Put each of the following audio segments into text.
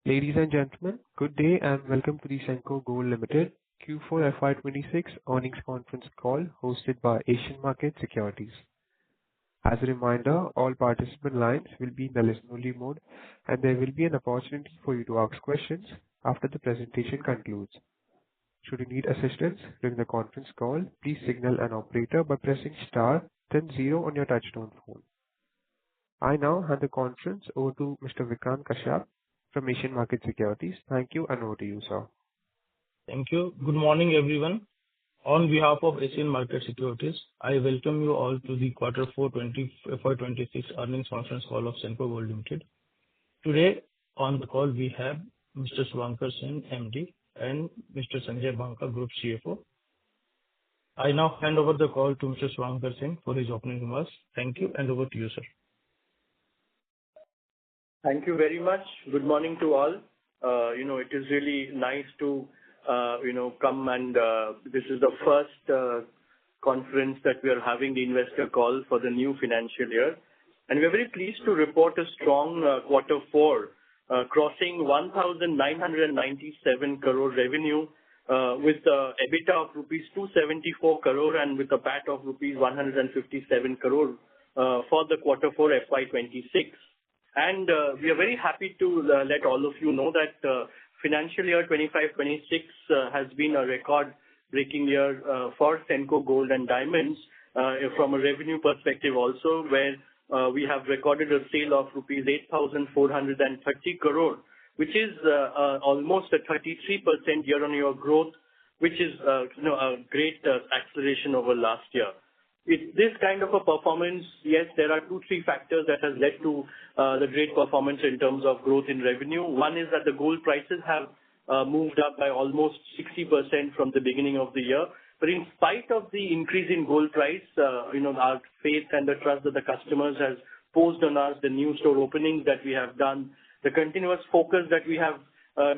Ladies and gentlemen, good day and welcome to the Senco Gold Limited Q4 FY26 earnings conference call hosted by Asian Market Securities. As a reminder, all participant lines will be in the listen-only mode, and there will be an opportunity for you to ask questions after the presentation concludes. Should you need assistance during the conference call, please signal an operator by pressing star, then 0 on your touchtone phone. I now hand the conference over to Mr. Vikrant Kashyap from Asian Market Securities. Thank you, and over to you, sir. Thank you. Good morning, everyone. On behalf of Asian Market Securities, I welcome you all to the Q4 FY26 earnings conference call of Senco Gold Limited. Today on the call we have Mr. Suvankar Sen, MD, and Mr. Sanjay Banka, Group CFO. I now hand over the call to Mr. Suvankar Sen for his opening remarks. Thank you, and over to you, sir. Thank you very much. Good morning to all. It is really nice to, come and this is the first conference that we are having the investor call for the new financial year. And we're very pleased to report a strong Q4, crossing 1,997 crore revenue with the EBITDA of rupees 274 crore and with a PAT of rupees 157 crore for the Q4 FY26. And we are very happy to let all of you know that financial year 25-26 has been a record-breaking year for Senco Gold and Diamonds from a revenue perspective also, where we have recorded a sale of rupees 8,430 crore, which is almost a 33% year-on-year growth, which is a great acceleration over last year. With this kind of a performance, yes, there are 2-3 factors that has led to the great performance in terms of growth in revenue. One is that the gold prices have moved up by almost 60% from the beginning of the year. But in spite of the increase in gold price, our faith and the trust that the customers has posed on us, the new store openings that we have done, the continuous focus that we have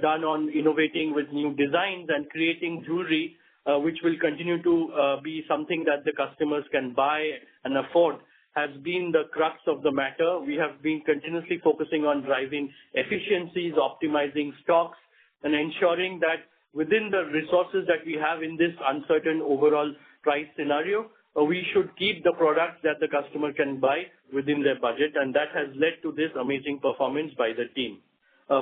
done on innovating with new designs and creating jewelry, which will continue to be something that the customers can buy and afford, has been the crux of the matter. We have been continuously focusing on driving efficiencies, optimizing stocks, and ensuring that within the resources that we have in this uncertain overall price scenario, we should keep the products that the customer can buy within their budget, and that has led to this amazing performance by the team.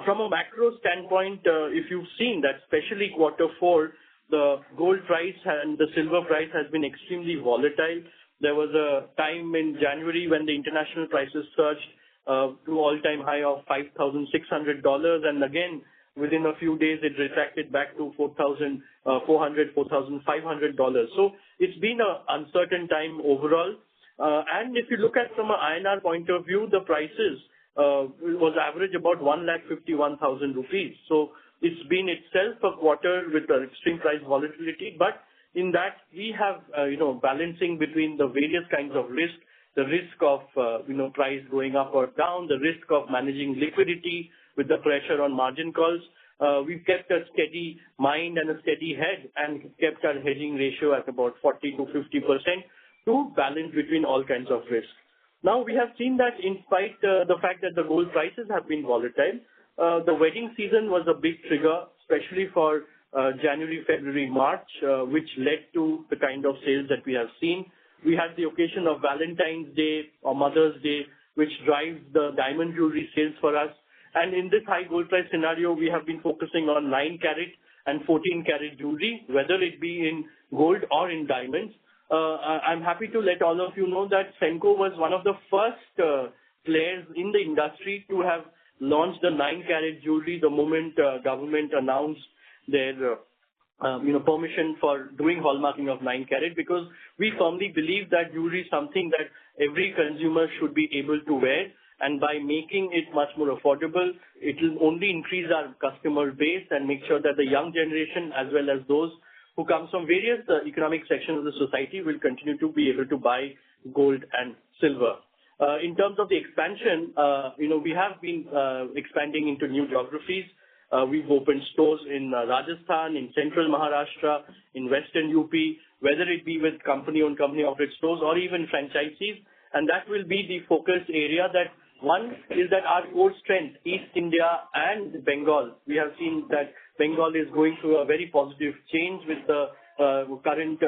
From a macro standpoint, if you've seen that especially Q4, the gold price and the silver price has been extremely volatile. There was a time in January when the international prices surged to all-time high of $5,600, and again, within a few days, it retracted back to $4,400, $4,500. So it's been an uncertain time overall. And if you look at from an INR point of view, the prices was average about 1,51,000 rupees. So it's been itself a quarter with the extreme price volatility, but in that we have, balancing between the various kinds of risk, the risk of, price going up or down, the risk of managing liquidity with the pressure on margin calls. We've kept a steady mind and a steady head and kept our hedging ratio at about 40 to 50% to balance between all kinds of risks. Now we have seen that in spite the fact that the gold prices have been volatile, the wedding season was a big trigger, especially for January, February, March, which led to the kind of sales that we have seen. We had the occasion of Valentine's Day or Mother's Day, which drives the diamond jewelry sales for us. And in this high gold price scenario, we have been focusing on 9-carat and 14-carat jewelry, whether it be in gold or in diamonds. I'm happy to let all of you know that Senco was one of the first players in the industry to have launched the 9-carat jewelry the moment government announced their permission for doing hallmarking of 9-carat, because we firmly believe that jewelry is something that every consumer should be able to wear, and by making it much more affordable, it will only increase our customer base and make sure that the young generation as well as those who come from various economic sections of the society will continue to be able to buy gold and silver. In terms of the expansion, we have been expanding into new geographies. We've opened stores in Rajasthan, in central Maharashtra, in western UP, whether it be with company-owned, company-operated stores or even franchisees. And that will be the focus area, that One is that our core strength, East India and Bengal, we have seen that Bengal is going through a very positive change with the current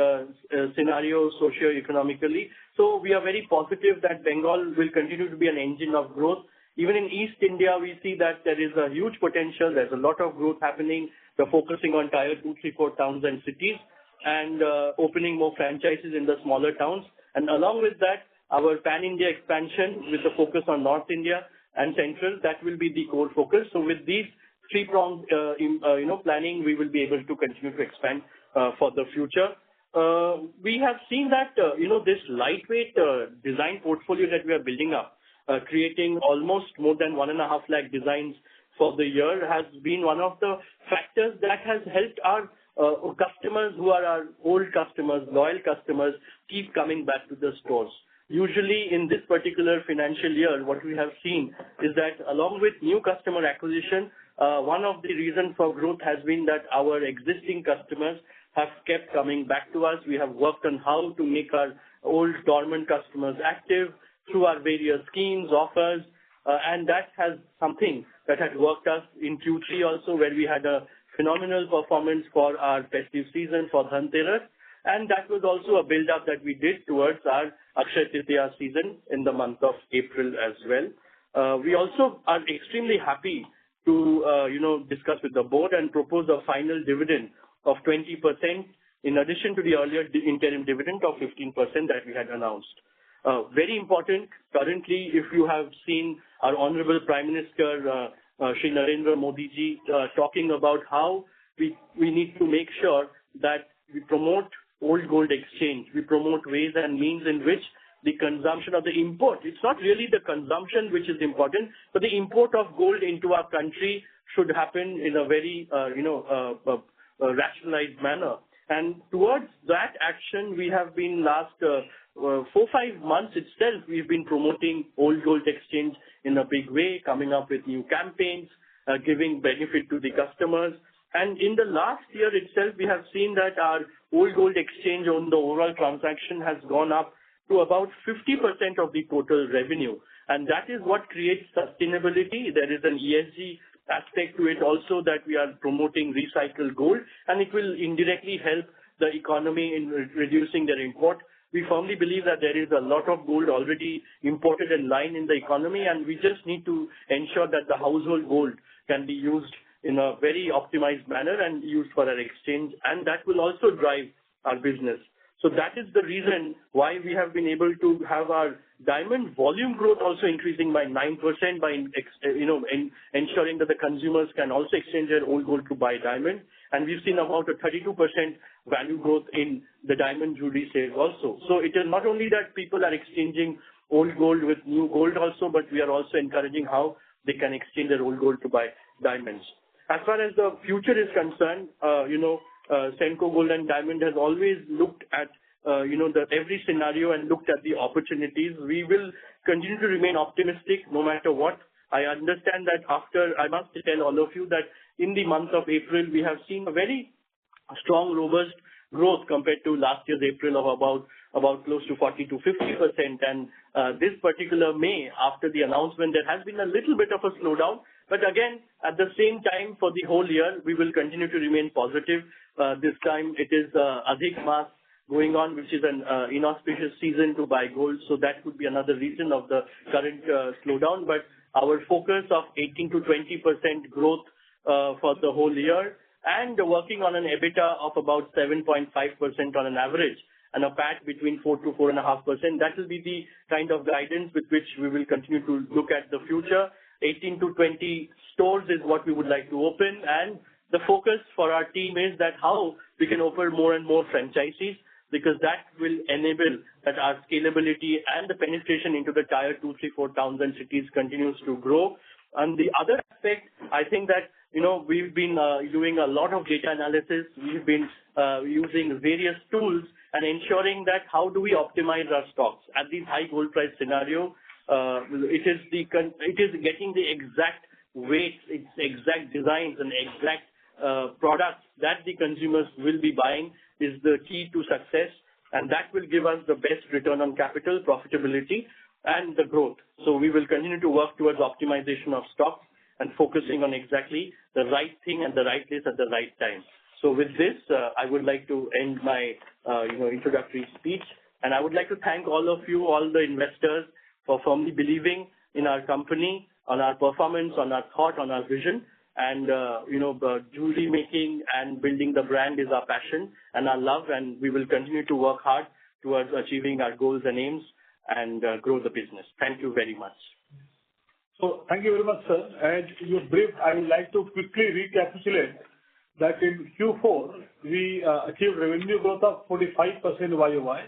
scenario socio-economically. So we are very positive that Bengal will continue to be an engine of growth. Even in East India, we see that there is a huge potential. There's a lot of growth happening. We're focusing on tier 2, 3, 4 towns and cities and opening more franchises in the smaller towns. And along with that, our pan-India expansion with the focus on North India and Central, that will be the core focus. So with these three-pronged planning, we will be able to continue to expand for the future. We have seen that, this lightweight design portfolio that we are building up, creating almost more than 1.5 lakh designs for the year has been one of the factors that has helped our customers who are our old customers, loyal customers, keep coming back to the stores. Usually in this particular financial year, what we have seen is that along with new customer acquisition, one of the reasons for growth has been that our existing customers have kept coming back to us. We have worked on how to make our old dormant customers active through our various schemes, offers, and that has something that had worked us in Q3 also, where we had a phenomenal performance for our festive season for Dhanteras, and that was also a build-up that we did towards our Akshaya Tritiya season in the month of April as well. We also are extremely happy to discuss with the board and propose a final dividend of 20% in addition to the earlier interim dividend of 15% that we had announced. Very important, currently, if you have seen our Honorable Prime Minister, Shri Narendra Modi ji, talking about how we need to make sure that we promote old gold exchange. We promote ways and means in which the consumption of the import, it's not really the consumption which is important, but the import of gold into our country should happen in a very, rationalized manner. And towards that action, we have been last 4-5 months itself, we've been promoting old gold exchange in a big way, coming up with new campaigns, giving benefit to the customers. And in the last year itself, we have seen that our old gold exchange on the overall transaction has gone up to about 50% of the total revenue. And that is what creates sustainability. There is an ESG aspect to it also, that we are promoting recycled gold, and it will indirectly help the economy in reducing their import. We firmly believe that there is a lot of gold already imported and lying in the economy, and we just need to ensure that the household gold can be used in a very optimized manner and used for our exchange, and that will also drive our business. So that is the reason why we have been able to have our diamond volume growth also increasing by 9% by ensuring that the consumers can also exchange their old gold to buy diamond. And we've seen about a 32% value growth in the diamond jewelry sales also. So it is not only that people are exchanging old gold with new gold also, but we are also encouraging how they can exchange their old gold to buy diamonds. As far as the future is concerned, Senco Gold and Diamond has always looked at every scenario and looked at the opportunities. We will continue to remain optimistic no matter what. I understand that I must tell all of you that in the month of April, we have seen a very strong, robust growth compared to last year's April of about close to 40 to 50%. And this particular May, after the announcement, there has been a little bit of a slowdown. But again, at the same time, for the whole year, we will continue to remain positive. This time it is Adhik Mas going on, which is an inauspicious season to buy gold. So that could be another reason of the current slowdown. But our focus of 18 to 20% growth for the whole year, and working on an EBITDA of about 7.5% on an average, and a PAT between 4 to 4.5%. That will be the kind of guidance with which we will continue to look at the future. 18 to 20 stores is what we would like to open, and the focus for our team is that how we can open more and more franchises, because that will enable that our scalability and the penetration into the tier 2, 3, 4 towns and cities continues to grow. And the other aspect, I think that we've been doing a lot of data analysis. We've been using various tools and ensuring that how do we optimize our stocks at these high gold price scenario. It is getting the exact weights, exact designs, and exact products that the consumers will be buying is the key to success, and that will give us the best return on capital, profitability. and the growth. So we will continue to work towards optimization of stocks and focusing on exactly the right thing at the right place at the right time. So with this, I would like to end my introductory speech, and I would like to thank all of you, all the investors, for firmly believing in our company, on our performance, on our thought, on our vision. And jewelry making and building the brand is our passion and our love, and we will continue to work hard towards achieving our goals and aims and grow the business. Thank you very much. So thank you very much, sir. As you briefed, I would like to quickly recapitulate that in Q4, we achieved revenue growth of 45% YOY,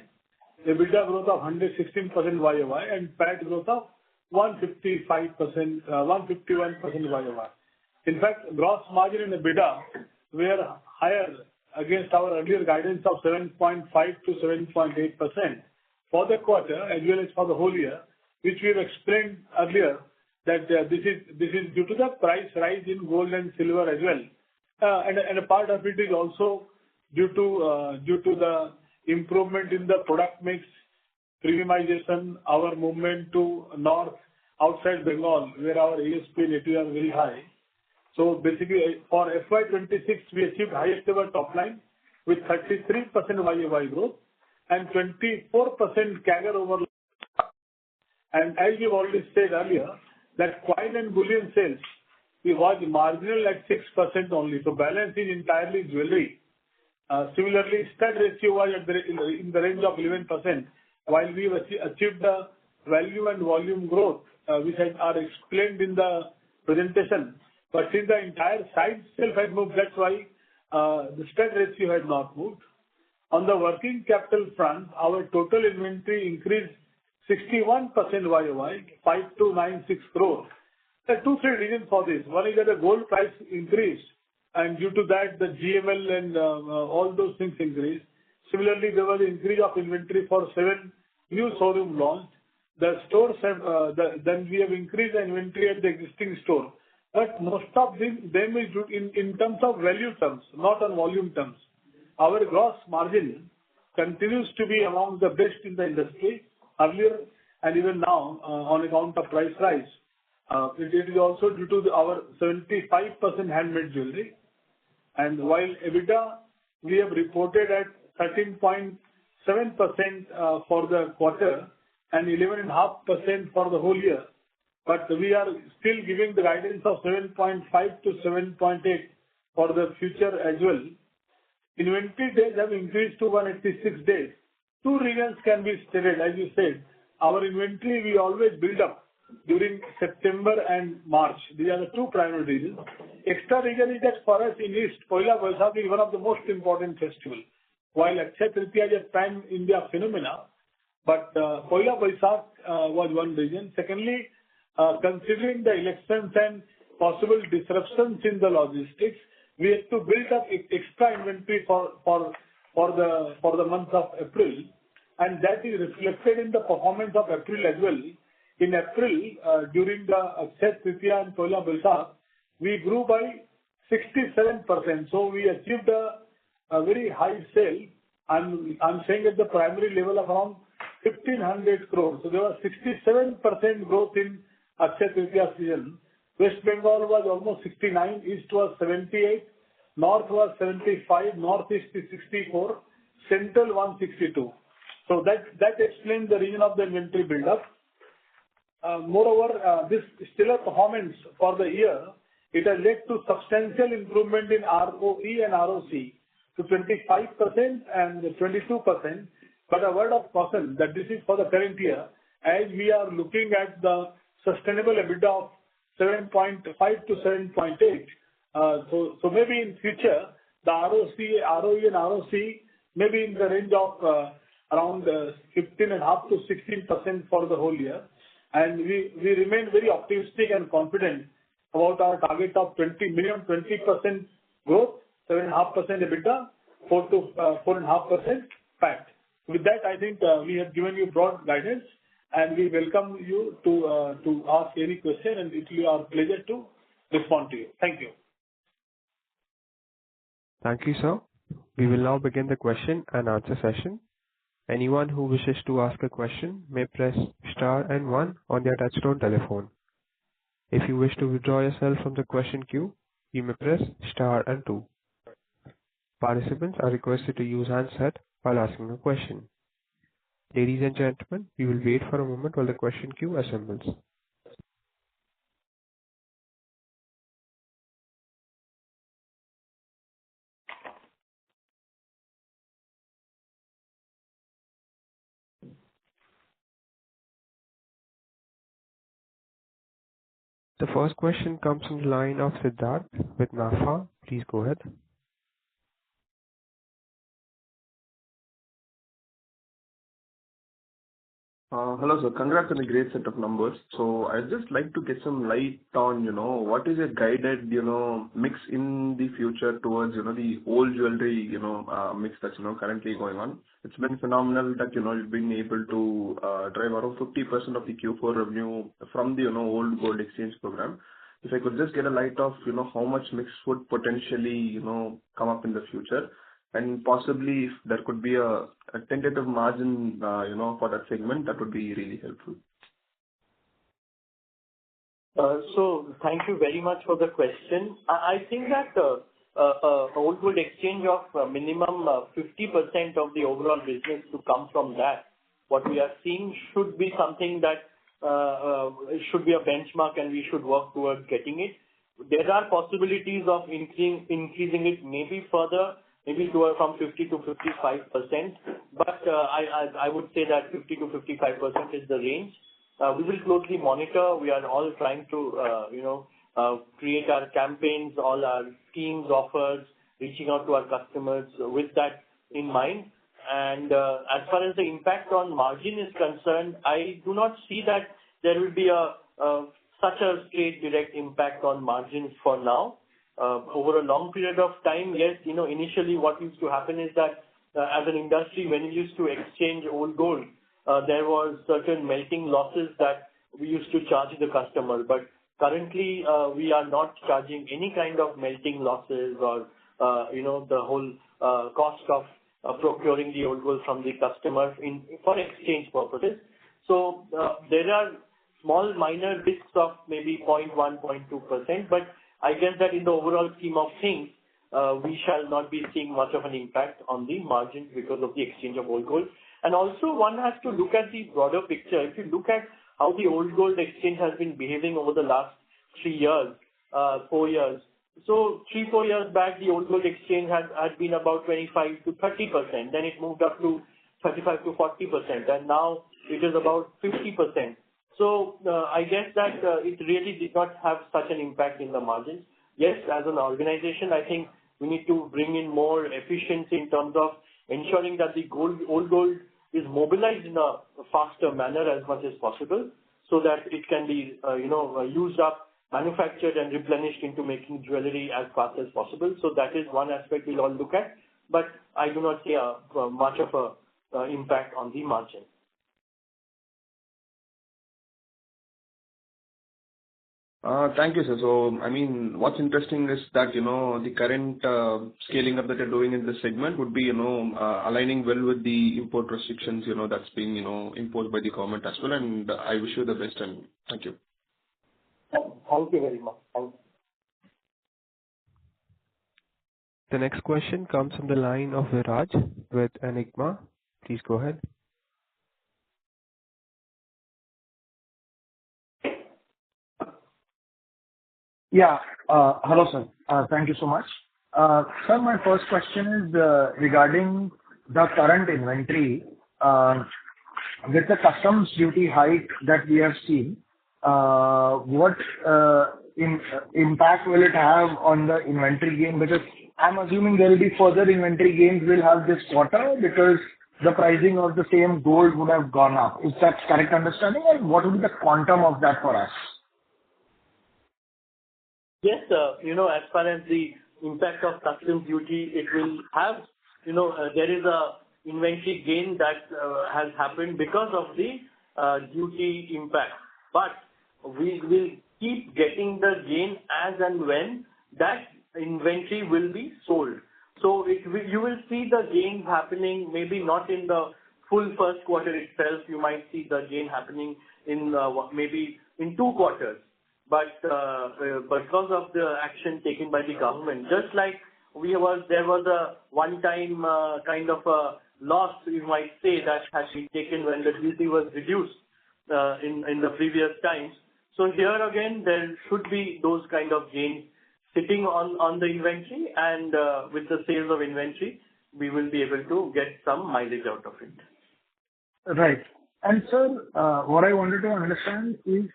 EBITDA growth of 116% YOY, and PAT growth of 151% YOY. In fact, gross margin and EBITDA were higher against our earlier guidance of 7.5 to 7.8% for the quarter as well as for the whole year, which we have explained earlier that this is due to the price rise in gold and silver as well. And a part of it is also due to the improvement in the product mix, premiumization, our movement to north, outside Bengal, where our ASP and AT are very high. So basically, for FY26, we achieved highest ever top line with 33% YOY growth and 24% CAGR over. And as we've already said earlier, that coin and bullion sales, we was marginal at 6% only. So balance is entirely jewelry. Similarly, stud ratio was in the range of 11%, while we achieved the value and volume growth, which are explained in the presentation. But since the entire size itself had moved, that's why the stud ratio had not moved. On the working capital front, our total inventory increased 61% YOY, 5296 crore. There are 2-3 reasons for this. One is that the gold price increased, and due to that, the GML and all those things increased. Similarly, there was an increase of inventory for 7 new showroom launched. The stores have, then we have increased the inventory at the existing store. But most of them is in terms of value terms, not on volume terms. Our gross margin continues to be among the best in the industry earlier and even now on account of price rise. It is also due to our 75% handmade jewelry. And while EBITDA, we have reported at 13.7% for the quarter and 11.5% for the whole year. But we are still giving the guidance of 7.5 to 7.8 for the future as well. Inventory days have increased to 186 days. 2 reasons can be stated. As you said, our inventory we always build up during September and March. These are the 2 primary reasons. Extra reason is that for us in East, Poila Boishakh is one of the most important festivals. While Akshaya Tritiya is a pan-India phenomena, but Poila Boishakh was one reason. Secondly, considering the elections and possible disruptions in the logistics, we had to build up extra inventory for the month of April, and that is reflected in the performance of April as well. In April, during the Akshaya Tritiya and Poila Boishakh, we grew by 67%. So we achieved a very high sale. I'm saying at the primary level of around 1,500 crores. So there was 67% growth in Akshaya Tritiya season. West Bengal was almost 69, East was 78, North was 75, Northeast is 64, Central 162. So that explains the reason of the inventory build-up. Moreover, this stellar performance for the year, it has led to substantial improvement in ROE and ROC to 25% and 22%. But a word of caution that this is for the current year, as we are looking at the sustainable EBITDA of 7.5 to 7.8. So maybe in future, the ROC, ROE and ROC may be in the range of around 15.5 to 16% for the whole year. And we remain very optimistic and confident about our target of 20% growth, 7.5% EBITDA, 4 to 4.5% PAT. With that, I think we have given you broad guidance, and we welcome you to ask any question, and it will be our pleasure to respond to you. Thank you. Thank you, sir. We will now begin the question and answer session. Anyone who wishes to ask a question may press star and one on their touchtone telephone. If you wish to withdraw yourself from the question queue, you may press star and two. Participants are requested to use handset while asking a question. Ladies and gentlemen, we will wait for a moment while the question queue assembles. The first question comes from the line of Siddharth with NAFA. Please go ahead. Hello, sir. Congrats on a great set of numbers. So I'd just like to get some light on, what is a guided, mix in the future towards, the old jewelry, mix that's, currently going on. It's been phenomenal that, you've been able to drive around 50% of the Q4 revenue from the, old gold exchange program. If I could just get a light of, how much mix would potentially, come up in the future. And possibly if there could be a tentative margin, for that segment, that would be really helpful. So thank you very much for the question. I think that old gold exchange of minimum 50% of the overall business to come from that. What we are seeing should be something that should be a benchmark, and we should work towards getting it. There are possibilities of increasing it maybe further, maybe from 50 to 55%. But I would say that 50 to 55% is the range. We will closely monitor. We are all trying to, create our campaigns, all our schemes, offers, reaching out to our customers with that in mind. And as far as the impact on margin is concerned, I do not see that there will be such a straight direct impact on margins for now. Over a long period of time, yes, initially what used to happen is that as an industry, when you used to exchange old gold, there was certain melting losses that we used to charge the customer. But currently, we are not charging any kind of melting losses or, the whole cost of procuring the old gold from the customer for exchange purposes. So there are small minor risks of maybe 0.1, 0.2%, but I guess that in the overall scheme of things, we shall not be seeing much of an impact on the margins because of the exchange of old gold. And also one has to look at the broader picture. If you look at how the old gold exchange has been behaving over the last 3 years, 4 years. So 3-4 years back, the old gold exchange had been about 25 to 30%. Then it moved up to 35 to 40%. And now it is about 50%. So I guess that it really did not have such an impact in the margins. Yes, as an organization, I think we need to bring in more efficiency in terms of ensuring that the old gold is mobilized in a faster manner as much as possible, so that it can be used up, manufactured and replenished into making jewelry as fast as possible. So that is one aspect we'll all look at, but I do not see much of a impact on the margin. Thank you, sir. So, what's interesting is that, the current scaling up that you're doing in this segment would be, aligning well with the import restrictions, that's being, imposed by the government as well. And I wish you the best, and thank you. Thank you very much. Thank you. The next question comes from the line of Viraj with Enigma. Please go ahead. Yeah. Hello, sir. Thank you so much. Sir, my first question is regarding the current inventory. With the customs duty hike that we have seen, what impact will it have on the inventory gain? Because I'm assuming there will be further inventory gains we'll have this quarter because the pricing of the same gold would have gone up. Is that correct understanding? And what will be the quantum of that for us? Yes, as far as the impact of customs duty, it will have, there is a inventory gain that has happened because of the duty impact. But we will keep getting the gain as and when that inventory will be sold. So you will see the gains happening, maybe not in the full first quarter itself. You might see the gain happening in maybe in 2 quarters. But because of the action taken by the government, just like there was a one-time kind of a loss, you might say, that has been taken when the duty was reduced in the previous times. So here again, there should be those kind of gains sitting on the inventory, and with the sales of inventory, we will be able to get some mileage out of it. Right. And sir, what I wanted to understand is,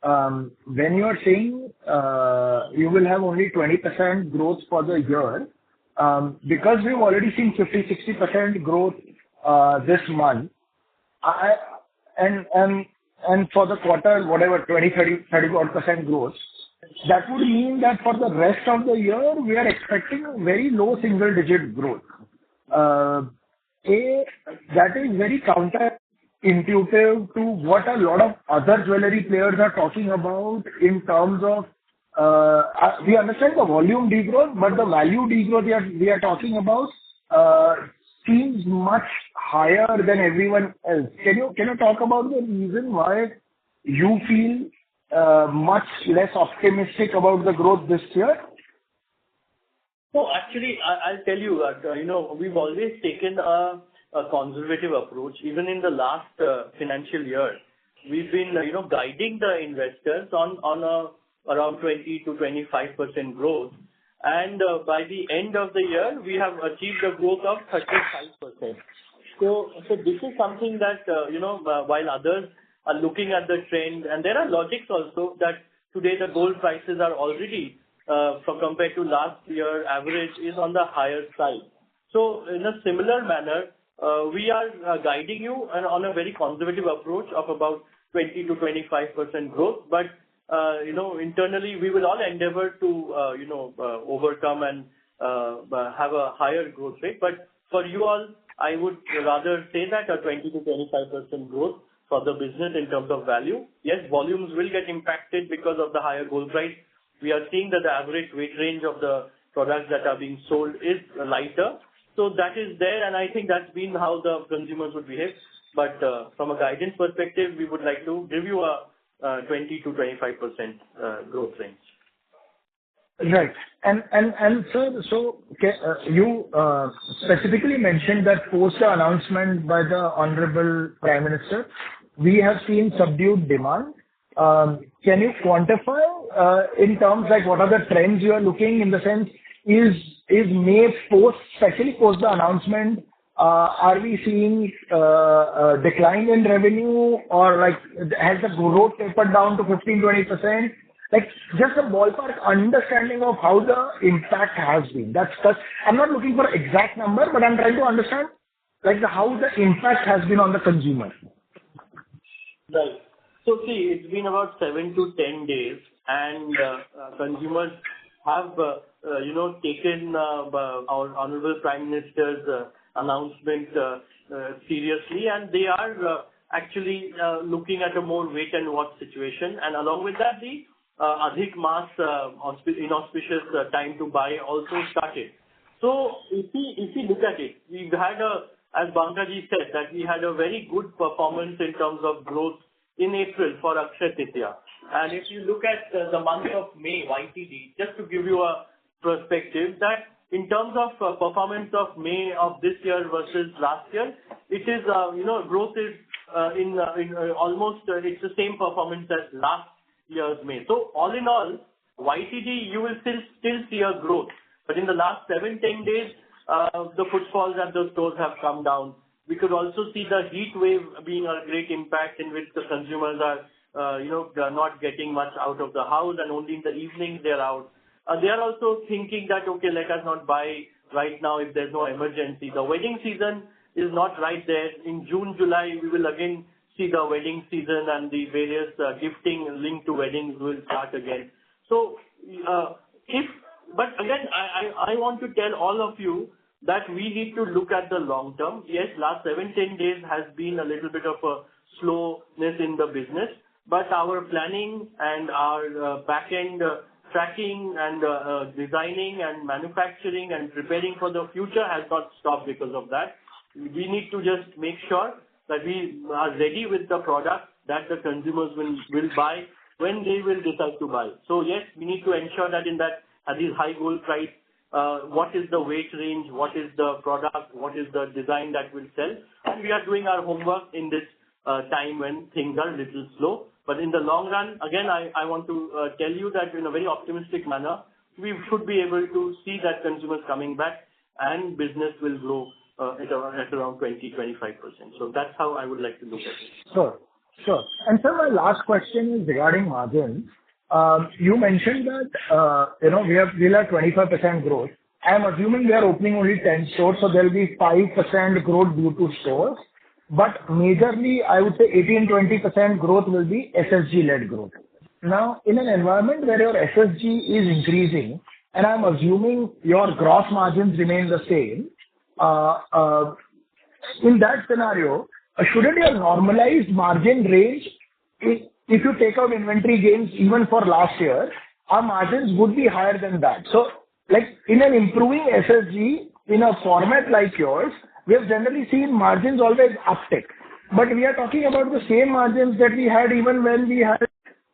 when you are saying you will have only 20% growth for the year, because we've already seen 50-60% growth this month, and for the quarter, whatever, 30-odd% growth, that would mean that for the rest of the year, we are expecting very low single-digit growth. That is very counterintuitive to what a lot of other jewelry players are talking about in terms of, we understand the volume degrowth, but the value degrowth we are talking about seems much higher than everyone else. Can you talk about the reason why you feel much less optimistic about the growth this year? So actually, I'll tell you that, we've always taken a conservative approach. Even in the last financial year, we've been, guiding the investors on around 20-25% growth. And by the end of the year, we have achieved a growth of 35%. So this is something that, while others are looking at the trend, and there are logics also that today the gold prices are already, compared to last year, average is on the higher side. So in a similar manner, we are guiding you on a very conservative approach of about 20-25% growth. But internally, we will all endeavor to, overcome and have a higher growth rate. But for you all, I would rather say that a 20-25% growth for the business in terms of value. Yes, volumes will get impacted because of the higher gold price. We are seeing that the average weight range of the products that are being sold is lighter. So that is there, and I think that's been how the consumers would behave. But from a guidance perspective, we would like to give you a 20-25% growth range. Right. And sir, so you specifically mentioned that post the announcement by the Honorable Prime Minister, we have seen subdued demand. Can you quantify in terms like what are the trends you are looking, in the sense, is May post, especially post the announcement, are we seeing a decline in revenue, or like has the growth tapered down to 15-20%? Like just a ballpark understanding of how the impact has been. That's I'm not looking for exact number, but I'm trying to understand like how the impact has been on the consumer. Right. So see, it's been about 7 to 10 days, and consumers have, taken our Honorable Prime Minister's announcement seriously, and they are actually looking at a more wait and watch situation. And along with that, the Adhik Maas inauspicious time to buy also started. So if we look at it, we've had as Bankaji said, that we had a very good performance in terms of growth in April for Akshaya Tritiya. And if you look at the month of May, YTD, just to give you a perspective, that in terms of performance of May of this year versus last year, it is, growth is in almost, it's the same performance as last year's May. So all in all, YTD, you will still see a growth. But in the last 7-10 days, the footfalls at the stores have come down. We could also see the heat wave being a great impact, in which the consumers are, they are not getting much out of the house, and only in the evenings they are out. They are also thinking that, okay, let us not buy right now if there's no emergency. The wedding season is not right there. In June, July, we will again see the wedding season, and the various gifting linked to weddings will start again. So, but again, I want to tell all of you that we need to look at the long term. Yes, last 7-10 days has been a little bit of a slowness in the business, but our planning and our back-end tracking and designing and manufacturing and preparing for the future has not stopped because of that. we need to just make sure that we are ready with the product that the consumers will buy when they will decide to buy. So yes, we need to ensure that at this high gold price, what is the weight range, what is the product, what is the design that will sell. And we are doing our homework in this time when things are a little slow. But in the long run, again, I want to tell you that in a very optimistic manner, we should be able to see that consumers coming back and business will grow at around 20-25%. So that's how I would like to look at it. Sure. Sure. And sir, my last question is regarding margins. You mentioned that, we'll have 25% growth. I'm assuming we are opening only 10 stores, so there'll be 5% growth due to stores. But majorly, I would say 18-20% growth will be SSG-led growth. Now, in an environment where your SSG is increasing, and I'm assuming your gross margins remain the same, in that scenario, shouldn't your normalized margin range, if you take out inventory gains even for last year, our margins would be higher than that. So, like in an improving SSG, in a format like yours, we have generally seen margins always uptick. But we are talking about the same margins that we had even when we had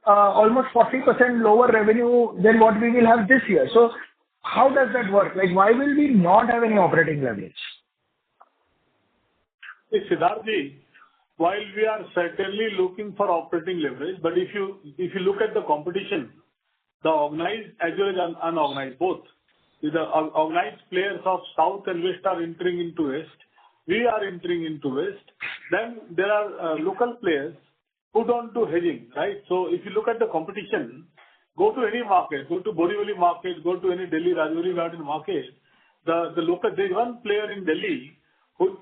almost 40% lower revenue than what we will have this year. So how does that work? Like, why will we not have any operating leverage? Siddharthi, while we are certainly looking for operating leverage, but if you look at the competition, the organized as well as unorganized, both, the organized players of South and West are entering into West. We are entering into West. Then there are local players who don't do hedging, right? So if you look at the competition, go to any market, go to Borivali market, go to any Delhi Rajori Garden market, the local, there is one player in Delhi who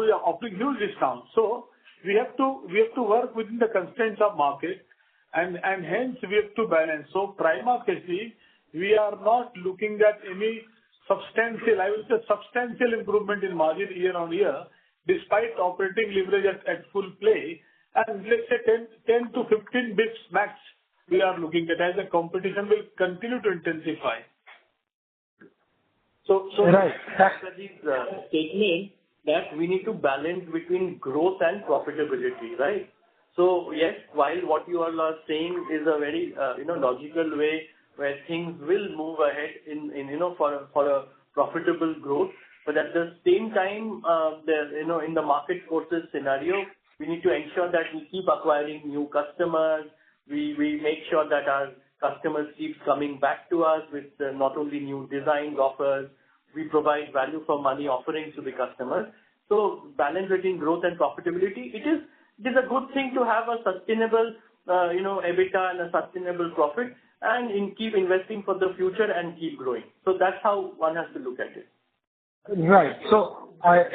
is offering huge discounts. So we have to work within the constraints of market, and hence we have to balance. So prima facie, we are not looking at any substantial, I will say substantial improvement in margin year on year, despite operating leverage at full play. And let's say 10 to 15 bits max we are looking at as the competition will continue to intensify. So right. That's the statement that we need to balance between growth and profitability, right? So yes, while what you all are saying is a very logical way where things will move ahead in for a profitable growth, but at the same time, in the market forces scenario, we need to ensure that we keep acquiring new customers. We make sure that our customers keep coming back to us with not only new designs, offers, we provide value for money offerings to the customers. So balance between growth and profitability, it is a good thing to have a sustainable, EBITDA and a sustainable profit, and keep investing for the future and keep growing. So that's how one has to look at it. Right. So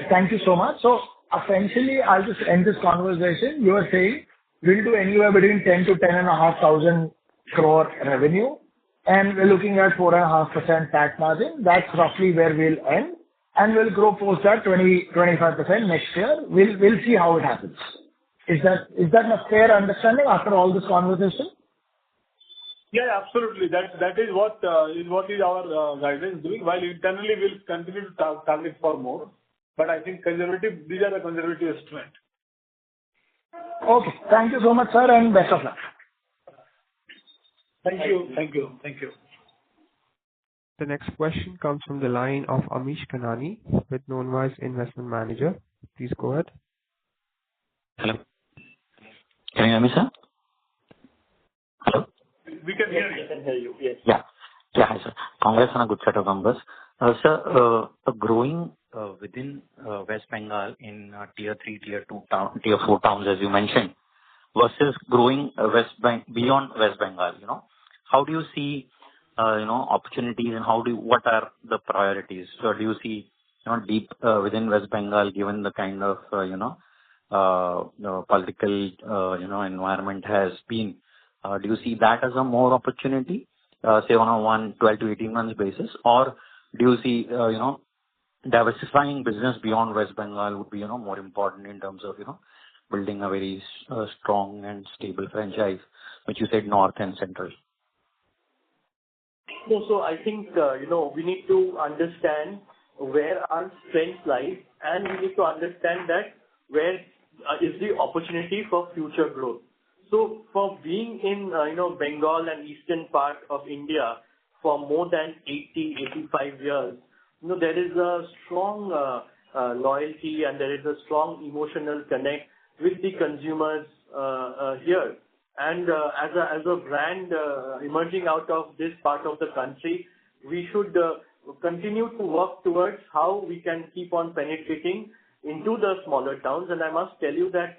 thank you so much. So essentially, I'll just end this conversation. You are saying we'll do anywhere between 10 to 10,500 crore revenue, and we're looking at 4.5% tax margin. That's roughly where we'll end, and we'll grow post that 25% next year. We'll see how it happens. Is that a fair understanding after all this conversation? Yeah, absolutely. That is what is our guidance doing. While internally we'll continue to target for more, but I think these are the conservative estimates. Okay. Thank you so much, sir, and best of luck. Thank you. The next question comes from the line of Amish Kanani with Knownwise Investment Manager. Please go ahead. Hello. Can you hear me, sir? Hello. We can hear you. I can hear you. Yes. Yeah. Hi, sir. Congrats on a good set of numbers. Sir, growing within West Bengal in tier 3, tier 2, tier 4 towns, as you mentioned, versus growing beyond West Bengal, how do you see, opportunities, and what are the priorities? So do you see, deep within West Bengal, given the kind of, political, environment has been, do you see that as a more opportunity, say on a 12 to 18 months basis, or do you see, diversifying business beyond West Bengal would be, more important in terms of, building a very strong and stable franchise, which you said north and central? So I think, we need to understand where our strength lies, and we need to understand that where is the opportunity for future growth. So for being in Bengal and eastern part of India for more than 85 years, there is a strong loyalty and there is a strong emotional connect with the consumers here. And as a brand emerging out of this part of the country, we should continue to work towards how we can keep on penetrating into the smaller towns. And I must tell you that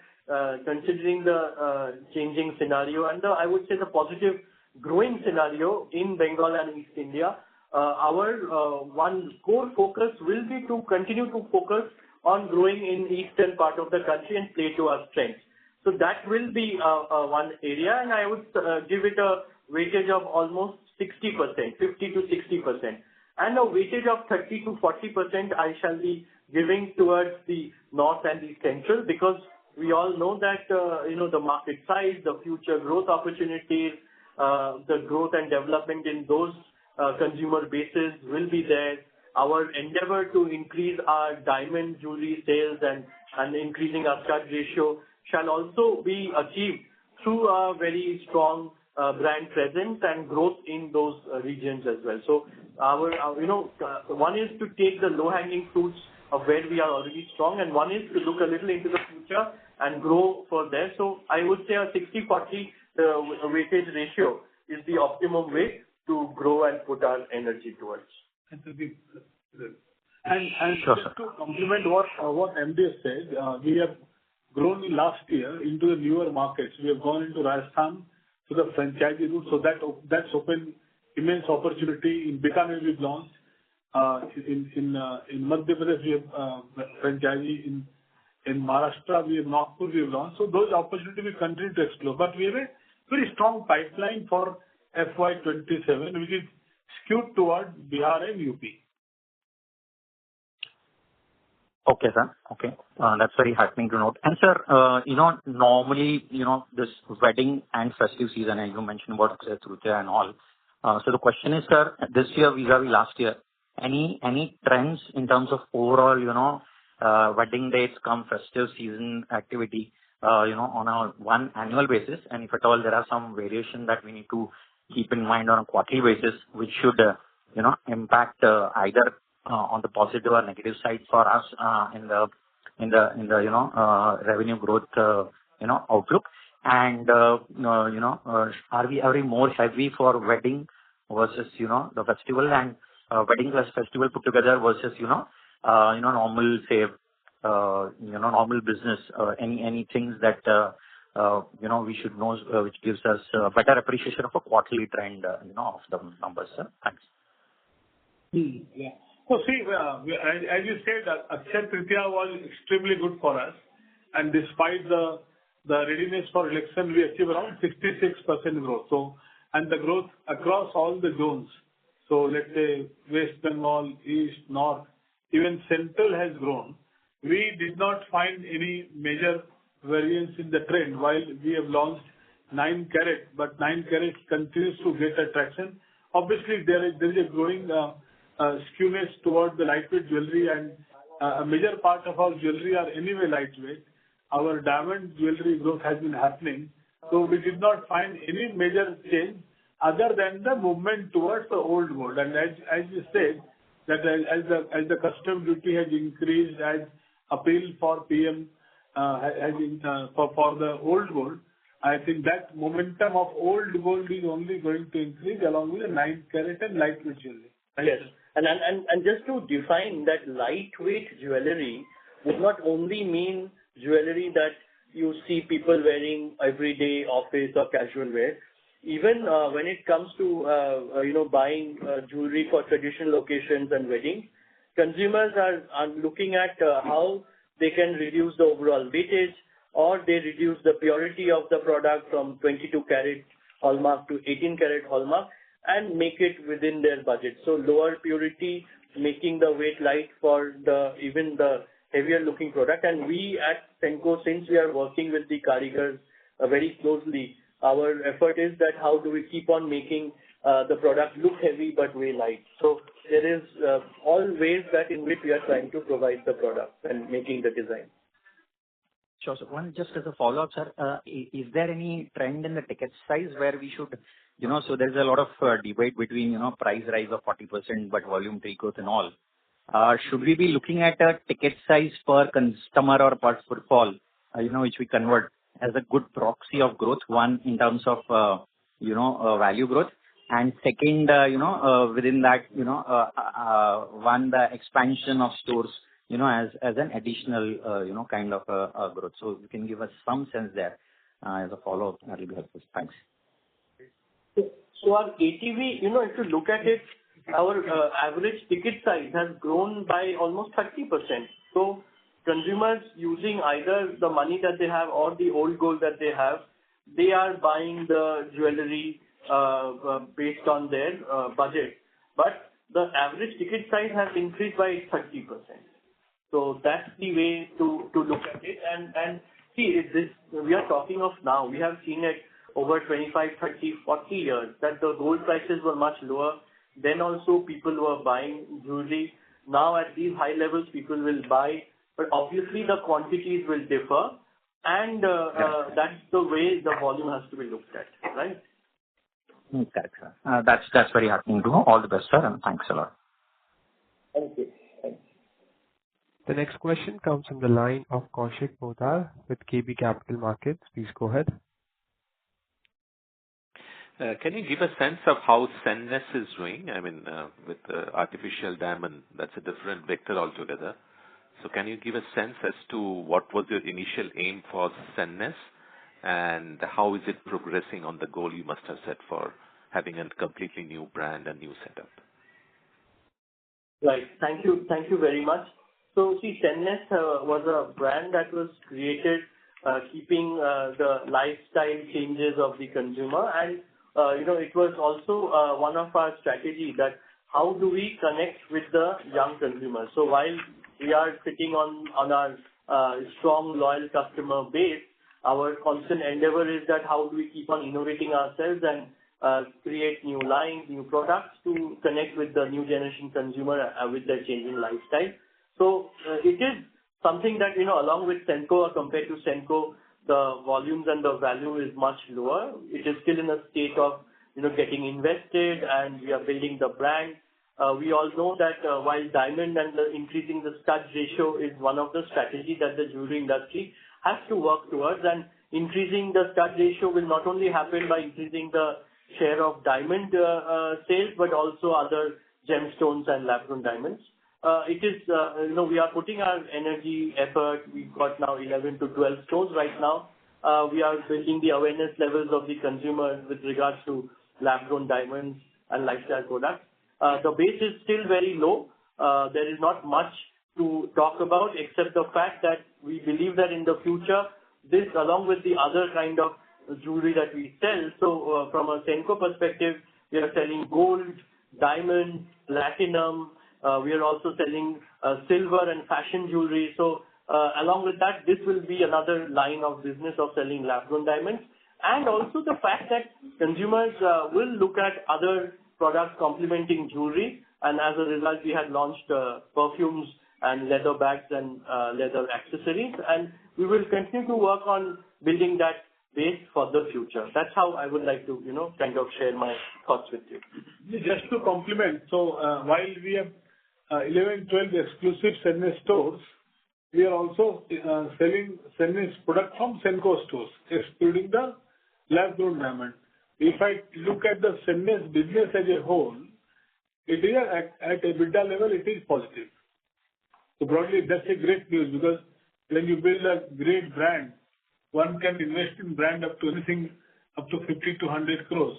considering the changing scenario and I would say the positive growing scenario in Bengal and East India, our one core focus will be to continue to focus on growing in eastern part of the country and play to our strengths. So that will be one area, and I would give it a weightage of almost 60%, 50 to 60%. And a weightage of 30 to 40% I shall be giving towards the north and the central, because we all know that, the market size, the future growth opportunities, the growth and development in those consumer bases will be there. Our endeavor to increase our diamond jewelry sales and increasing our stud ratio shall also be achieved through a very strong brand presence and growth in those regions as well. So one is to take the low-hanging fruits of where we are already strong, and one is to look a little into the future and grow for there. So I would say a 60-40 weightage ratio is the optimum way to grow and put our energy towards. And Sure, just to complement what MD has said, we have grown last year into the newer markets. We have gone into Rajasthan to the franchisee route, so that's opened immense opportunity. In Bikaner we've launched, in Madhya Pradesh we have franchisee, in Maharashtra we have Nagpur we have launched. So those opportunities we continue to explore. But we have a very strong pipeline for FY27, which is skewed toward Bihar and UP. Okay, sir. Okay. That's very heartening to note. And sir, normally, this wedding and festive season, and you mentioned about Akshaya Tritiya and all. So the question is, sir, this year vis-a-vis last year, any trends in terms of overall, wedding dates come festive season activity, on a one annual basis, and if at all there are some variation that we need to keep in mind on a quarterly basis, which should, impact either on the positive or negative side for us in the revenue growth outlook, and are we more heavy for wedding versus the festival, and wedding plus festival put together versus normal say normal business, any things that we should know which gives us better appreciation of a quarterly trend of the numbers, sir? Thanks. Yeah. So see, as you said, Akshaya Tritiya was extremely good for us, and despite the readiness for election, we achieved around 66% growth. So, and the growth across all the zones. So let's say West Bengal, East, North, even Central has grown. We did not find any major variance in the trend while we have launched 9 carat, but 9 carat continues to get attraction. Obviously, there is a growing skewness towards the lightweight jewelry, and a major part of our jewelry are anyway lightweight. Our diamond jewelry growth has been happening, so we did not find any major change other than the movement towards the old gold. And as you said, that as the custom duty has increased, as appeal for PM has been for the old gold, I think that momentum of old gold is only going to increase along with the 9 carat and lightweight jewelry. Yes. And just to define that, lightweight jewelry would not only mean jewelry that you see people wearing everyday office or casual wear. Even when it comes to buying jewelry for traditional occasions and weddings, consumers are looking at how they can reduce the overall weightage, or they reduce the purity of the product from 22 carat hallmark to 18 carat hallmark, and make it within their budget. So lower purity, making the weight light for even the heavier looking product. And we at Senco, since we are working with the karigars very closely, our effort is that how do we keep on making the product look heavy but weigh light. So there is all ways that in which we are trying to provide the product and making the design. Sure. So one just as a follow-up, sir, is there any trend in the ticket size where we should, so there's a lot of debate between, price rise of 40% but volume growth and all. Should we be looking at a ticket size per customer or per footfall, which we convert as a good proxy of growth, one in terms of, value growth, and second, within that, one, the expansion of stores, as an additional, kind of growth. So you can give us some sense there as a follow-up. That will be helpful. Thanks. So our ATV, if you look at it, our average ticket size has grown by almost 30%. So consumers using either the money that they have or the old gold that they have, they are buying the jewelry based on their budget. But the average ticket size has increased by 30%. So that's the way to look at it. And see, we are talking of now. We have seen it over 25, 30, 40 years that the gold prices were much lower. Then also people were buying jewelry. Now at these high levels, people will buy, but obviously the quantities will differ. And that's the way the volume has to be looked at, right? Correct, sir. That's very heartening to know. All the best, sir, and thanks a lot. Thank you. The next question comes from the line of Kaushik Poddar with KB Capital Markets. Please go ahead. Can you give a sense of how Sennes is doing? I mean, with artificial diamond, that's a different vector altogether. So can you give a sense as to what was your initial aim for Sennes and how is it progressing on the goal you must have set for having a completely new brand and new setup? Right. Thank you. Thank you very much. So see, Sennes was a brand that was created keeping the lifestyle changes of the consumer, and it was also one of our strategy that how do we connect with the young consumer. So while we are sitting on our strong loyal customer base, our constant endeavor is that how do we keep on innovating ourselves and create new lines, new products to connect with the new generation consumer with their changing lifestyle. So it is something that, along with Senco or compared to Senco, the volumes and the value is much lower. It is still in a state of, getting invested, and we are building the brand. We all know that while diamond and increasing the stud ratio is one of the strategies that the jewelry industry has to work towards, and increasing the stud ratio will not only happen by increasing the share of diamond sales, but also other gemstones and lab-grown diamonds. It is, we are putting our energy, effort. We've got now 11 to 12 stores right now. We are building the awareness levels of the consumer with regards to lab-grown diamonds and lifestyle products. The base is still very low. There is not much to talk about except the fact that we believe that in the future, this along with the other kind of jewelry that we sell. So from a Senco perspective, we are selling gold, diamond, platinum. We are also selling silver and fashion jewelry. So along with that, this will be another line of business of selling lab-grown diamonds. And also the fact that consumers will look at other products complementing jewelry. And as a result, we had launched perfumes and leather bags and leather accessories. And we will continue to work on building that base for the future. That's how I would like to, kind of share my thoughts with you. Just to complement, so while we have 11, 12 exclusive Sennes stores, we are also selling Sennes product from Senco stores, excluding the lab-grown diamond. If I look at the Sennes business as a whole, it is at EBITDA level, it is positive. So broadly, that's a great news because when you build a great brand, one can invest in brand up to anything up to 50 to 100 crores.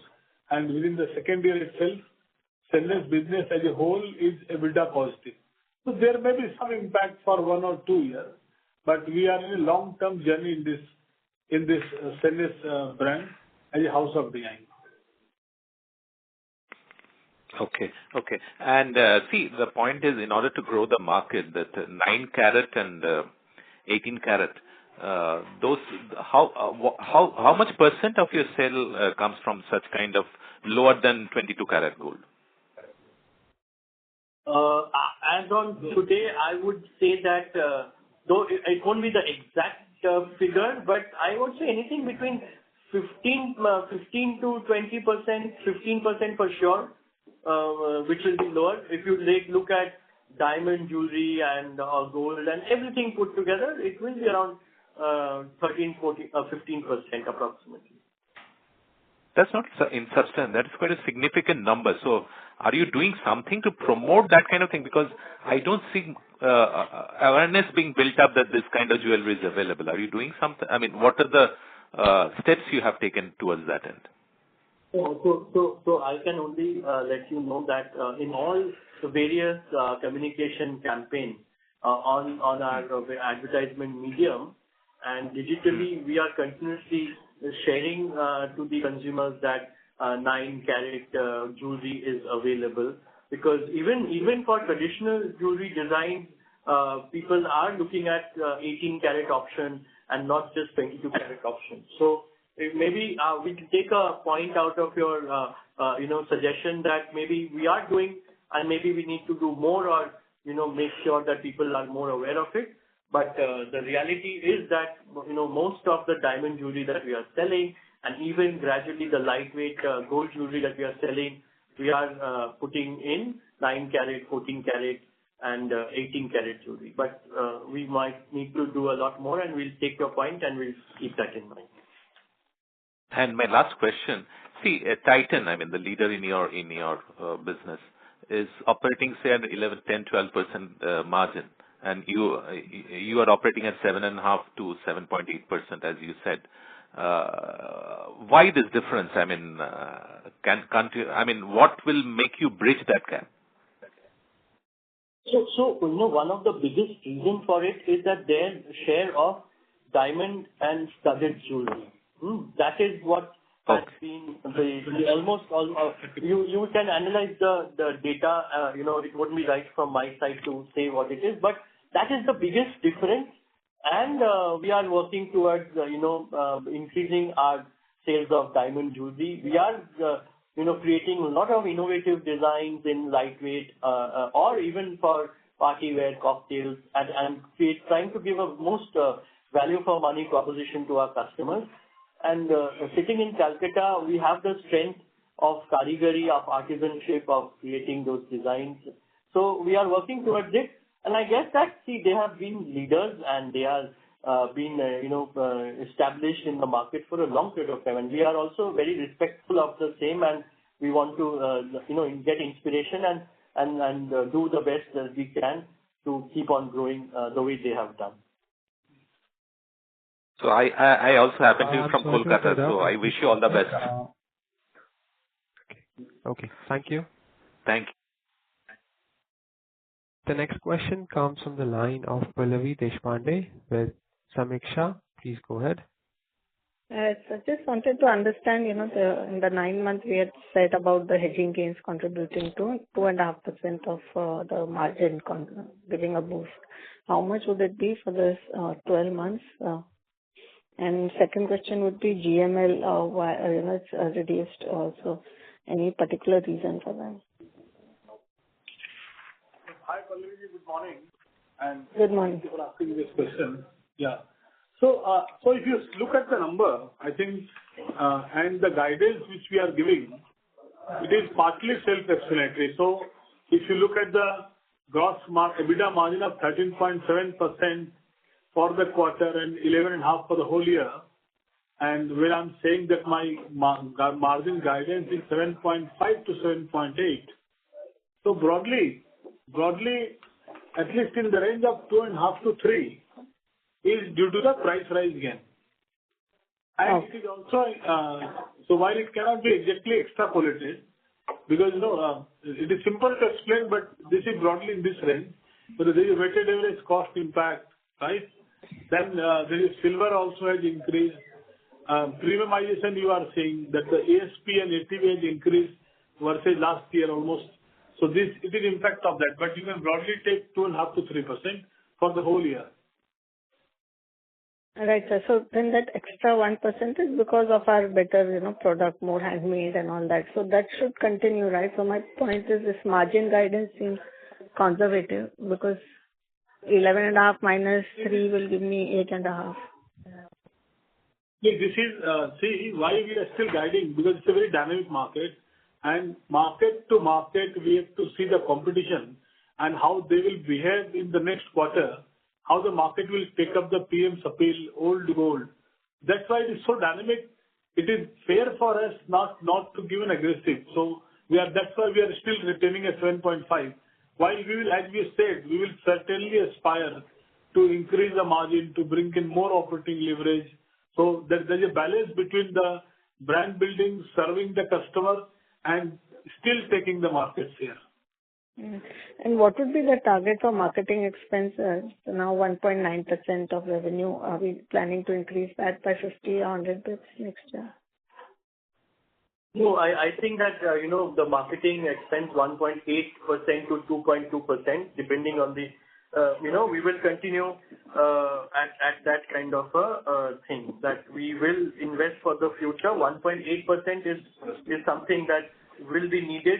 And within the second year itself, Sennes business as a whole is EBITDA positive. So there may be some impact for 1 or 2 years, but we are in a long-term journey in this Sennes brand as a house of design. Okay. And see, the point is in order to grow the market, that 9 carat and 18 carat, how much % of your sale comes from such kind of lower than 22 karat gold? As on today, I would say that though it won't be the exact figure, but I would say anything between 15 to 20%, 15% for sure, which will be lower. If you look at diamond jewelry and gold and everything put together, it will be around 13, 14, 15% approximately. That's not in substance. That is quite a significant number. So are you doing something to promote that kind of thing? Because I don't see awareness being built up that this kind of jewelry is available. Are you doing something? I mean, what are the steps you have taken towards that end? So I can only let you know that in all the various communication campaigns on our advertisement medium and digitally, we are continuously sharing to the consumers that 9 carat jewelry is available, because even for traditional jewelry design, people are looking at 18 carat option and not just 22 carat option. So maybe we can take a point out of your suggestion that maybe we are doing and maybe we need to do more, or make sure that people are more aware of it. But the reality is that most of the diamond jewelry that we are selling, and even gradually the lightweight gold jewelry that we are selling, we are putting in 9 carat, 14 carat, and 18 carat jewelry. But we might need to do a lot more, and we'll take your point and we'll keep that in mind. And my last question: see, Titan, I mean, the leader in your business, is operating say at 11, 10, 12% margin. And you are operating at 7.5 to 7.8%, as you said. Why this difference? I mean, can't you? I mean, what will make you bridge that gap? So one of the biggest reasons for it is that their share of diamond and studded jewelry. That is what has been almost all. You can analyze the data. It wouldn't be right from my side to say what it is, but that is the biggest difference, and we are working towards increasing our sales of diamond jewelry. We are creating a lot of innovative designs in lightweight or even for party wear cocktails, and trying to give a most value for money proposition to our customers. And sitting in Calcutta, we have the strength of karigari, of artisanship, of creating those designs. So we are working towards it. And I guess that, they have been leaders and they are been, established in the market for a long period of time. And we are also very respectful of the same, and we want to, get inspiration and do the best as we can to keep on growing the way they have done. So I also happen to be from Kolkata, so I wish you all the best. Okay. Thank you. Thank you. The next question comes from the line of Pallavi Deshpande with Samiksha. Please go ahead. So I just wanted to understand, in the 9 months we had said about the hedging gains contributing to 2.5% of the margin, giving a boost. How much would it be for this 12 months? And second question would be GML, why it's reduced also. Any particular reason for that? Hi, Pallavi. Good morning. And good morning. Thank you for asking this question. Yeah. So if you look at the number, I think, and the guidance which we are giving, it is partly self-explanatory. So if you look at the gross EBITDA margin of 13.7% for the quarter and 11.5% for the whole year, and where I'm saying that my margin guidance is 7.5 to 7.8. So broadly, at least in the range of 2.5 to 3 is due to the price rise again. And it is also, so while it cannot be exactly extrapolated, because it is simple to explain, but this is broadly in this range. So there is a weighted average cost impact, right? Then there is silver also has increased. Premiumization, you are saying that the ASP and ATV has increased versus last year almost. So it is impact of that, but you can broadly take 2.5 to 3% for the whole year. Right, sir. So then that extra 1% is because of our better, product, more handmade and all that. So that should continue, right? So my point is this margin guidance seems conservative because 11.5 minus 3 will give me 8.5. Yeah, this is, see, why we are still guiding, because it's a very dynamic market, and market to market, we have to see the competition and how they will behave in the next quarter, how the market will take up the PM's appeal, old gold. That's why it is so dynamic. It is fair for us not to give an aggressive. So that's why we are still retaining a 7.5. While we will, as we said, we will certainly aspire to increase the margin, to bring in more operating leverage. So there's a balance between the brand building, serving the customer, and still taking the market share. And what would be the target for marketing expenses? So now 1.9% of revenue. Are we planning to increase that by 50 or 100 bits next year? No, I think that, the marketing expense 1.8% to 2.2%, depending on the, we will continue at that kind of a thing, that we will invest for the future. 1.8% is something that will be needed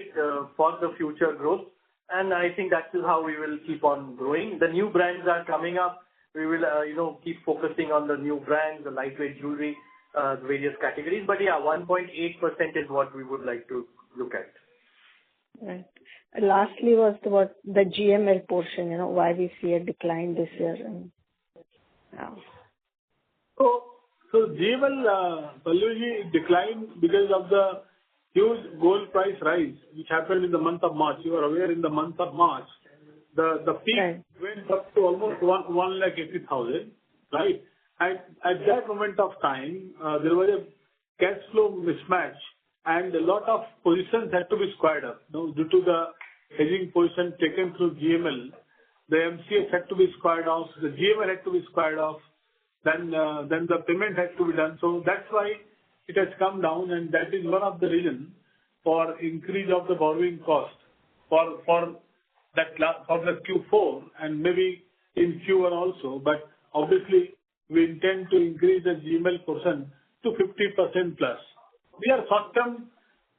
for the future growth. And I think that is how we will keep on growing. The new brands are coming up. We will, keep focusing on the new brands, the lightweight jewelry, various categories. But yeah, 1.8% is what we would like to look at. Right. Lastly was the GML portion, why we see a decline this year. So GML, Pallavi, declined because of the huge gold price rise, which happened in the month of March. You are aware, in the month of March, the peak went up to almost 180,000, right? And at that moment of time, there was a cash flow mismatch, and a lot of positions had to be squared up. Due to the hedging position taken through GML, the MCX had to be squared off, the GML had to be squared off, then the payment had to be done. So that's why it has come down, and that is one of the reasons for increase of the borrowing cost for the Q4 and maybe in Q1 also. But obviously, we intend to increase the GML portion to 50% plus. We are short-term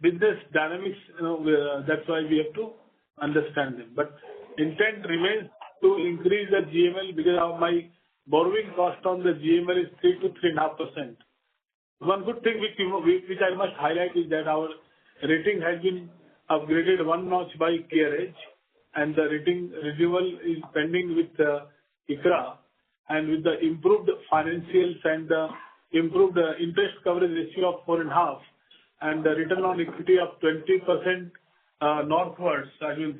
business dynamics, that's why we have to understand them. But intent remains to increase the GML because of my borrowing cost on the GML is 3 to 3.5%. One good thing which I must highlight is that our rating has been upgraded one notch by CareEdge, and the rating renewal is pending with ICRA, and with the improved financials and the improved interest coverage ratio of 4.5 and the return on equity of 20% northwards,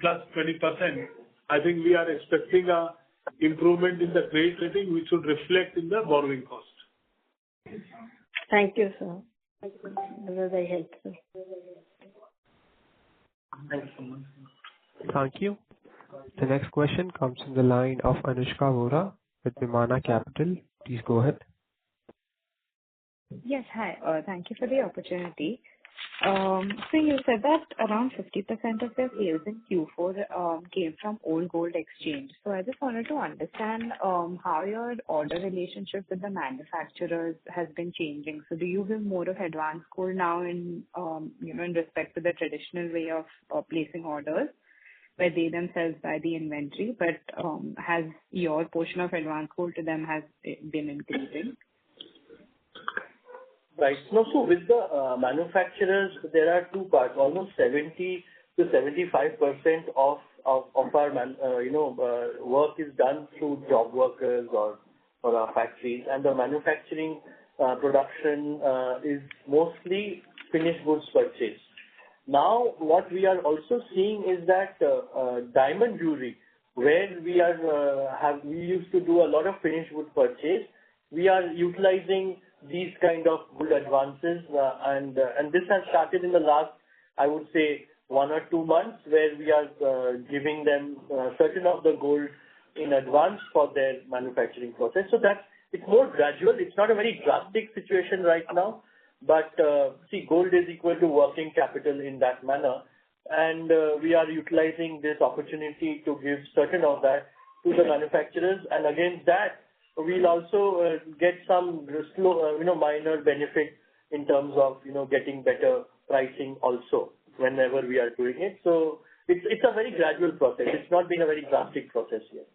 plus 20%, I think we are expecting a improvement in the credit rating, which should reflect in the borrowing cost. Thank you, sir. This was very helpful. Thanks so much. Thank you. The next question comes from the line of Anushka Vora with Vimana Capital. Please go ahead. Yes, hi. Thank you for the opportunity. So you said that around 50% of your sales in Q4 came from old gold exchange. So I just wanted to understand how your order relationship with the manufacturers has been changing. So do you give more of advance gold now in respect to the traditional way of placing orders, where they themselves buy the inventory, but has your portion of advance gold to them has been increasing? Right. No, so with the manufacturers, there are two parts. Almost 70 to 75% of our work is done through job workers or our factories, and the manufacturing production is mostly finished goods purchase. Now, what we are also seeing is that diamond jewelry, where we used to do a lot of finished goods purchase, we are utilizing these kind of good advances, and this has started in the last, I would say, 1 or 2 months, where we are giving them certain of the gold in advance for their manufacturing process. So it's more gradual. It's not a very drastic situation right now, but see, gold is equal to working capital in that manner, and we are utilizing this opportunity to give certain of that to the manufacturers, and against that, we'll also get some slow, minor benefit in terms of, getting better pricing also whenever we are doing it. So it's a very gradual process. It's not been a very drastic process yet.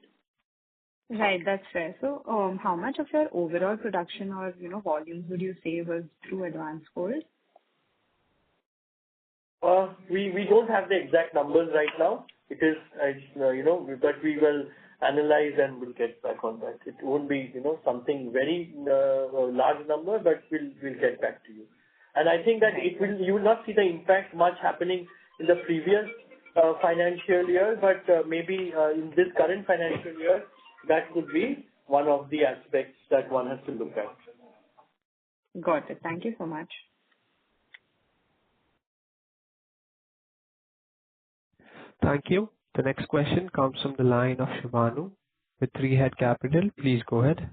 Right, that's fair. So, how much of your overall production or, volumes would you say was through advanced gold? We don't have the exact numbers right now. It is, but we will analyze and we'll get back on that. It won't be, something very large number, but we'll get back to you. And I think that you will not see the impact much happening in the previous financial year, but maybe in this current financial year, that could be one of the aspects that one has to look at. Got it. Thank you so much. Thank you. The next question comes from the line of Shivanu with Three Head Capital. Please go ahead.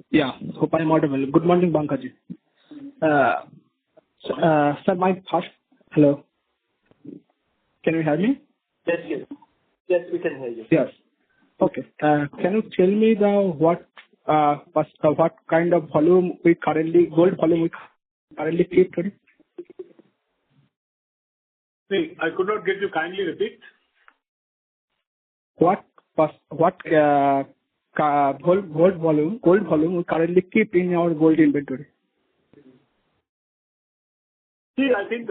Yeah, hope I'm audible. Good morning, Bankaji. Sir, my first... Hello. Can you hear me? Yes. Yes, we can hear you. Yes. Okay. Can you tell me what kind of volume gold volume we currently keep today? See, I could not get you. Kindly repeat. What gold volume we currently keep in our gold inventory? See, I think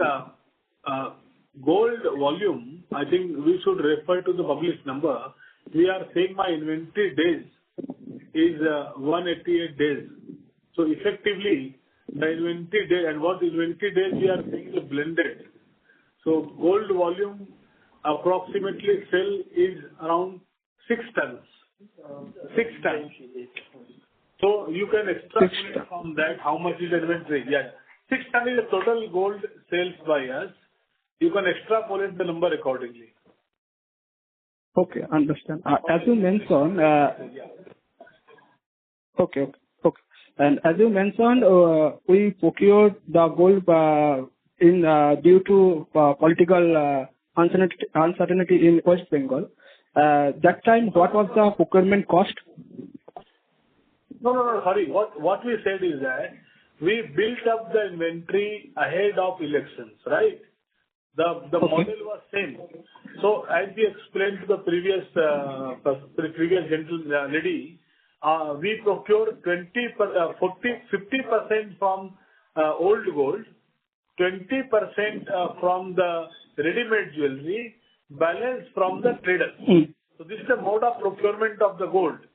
gold volume, I think we should refer to the published number. We are saying my inventory days is 188 days. So effectively, the inventory day and what inventory days we are saying is blended. So gold volume approximately sell is around 6 tons. 6 tons. So you can extrapolate from that how much is inventory. Yeah. 6 tons is the total gold sales by us. You can extrapolate the number accordingly. Okay, understand. As you mentioned, okay. And as you mentioned, we procured the gold due to political uncertainty in West Bengal. That time, what was the procurement cost? No. Sorry. What we said is that we built up the inventory ahead of elections, right? The model was same. So as we explained to the previous lady, we procured 50% from old gold, 20% from the ready-made jewelry, balance from the traders. So this is the mode of procurement of the gold.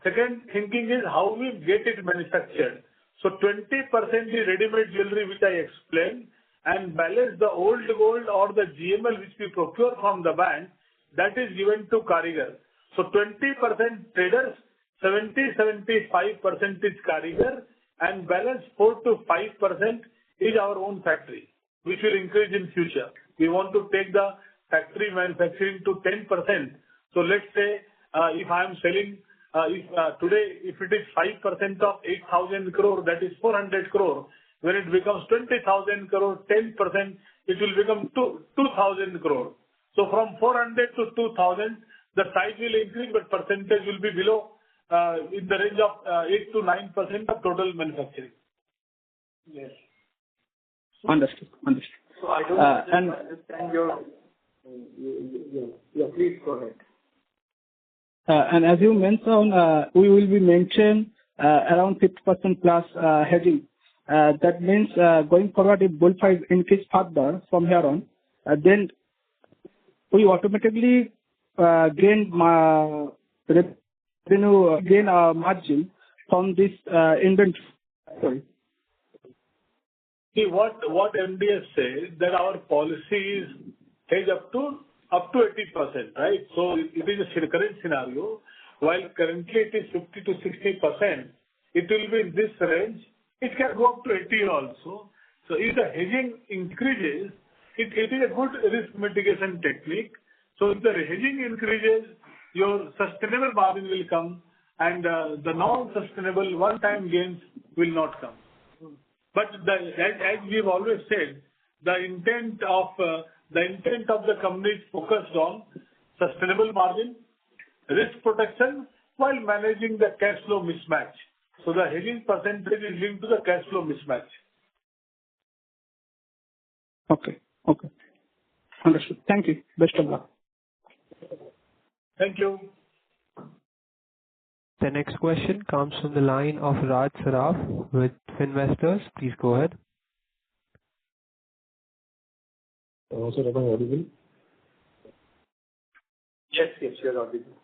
Second thinking is how we get it manufactured. So 20% is ready-made jewelry, which I explained, and balance the old gold or the GML which we procure from the bank, that is given to Karigar. So 20% traders, 70-75% is Karigar, and balance 4 to 5% is our own factory, which will increase in future. We want to take the factory manufacturing to 10%. So let's say if I am selling, today if it is 5% of 8,000 crore, that is 400 crore. When it becomes 20,000 crore, 10%, it will become 2,000 crore. So from 400 to 2,000, the size will increase, but percentage will be below in the range of 8 to 9% of total manufacturing. Yes. Understood. So I don't understand your... Yeah, please go ahead. And as you mentioned, we will be maintaining around 50% plus hedging. That means going forward, if gold price increase further from here on, then we automatically gain margin from this inventory. See, what MDS says that our policy is hedge up to 80%, right? So it is a current scenario. While currently it is 50 to 60%, it will be in this range. It can go up to 80 also. So if the hedging increases, it is a good risk mitigation technique. So if the hedging increases, your sustainable margin will come, and the non-sustainable one-time gains will not come. But as we've always said, the intent of the company is focused on sustainable margin, risk protection, while managing the cash flow mismatch. So the hedging percentage is linked to the cash flow mismatch. Okay. Okay. Understood. Thank you. Best of luck. Thank you. The next question comes from the line of Raj Saraf with Finvestors. Please go ahead. Sir, am I audible? Yes, you're audible.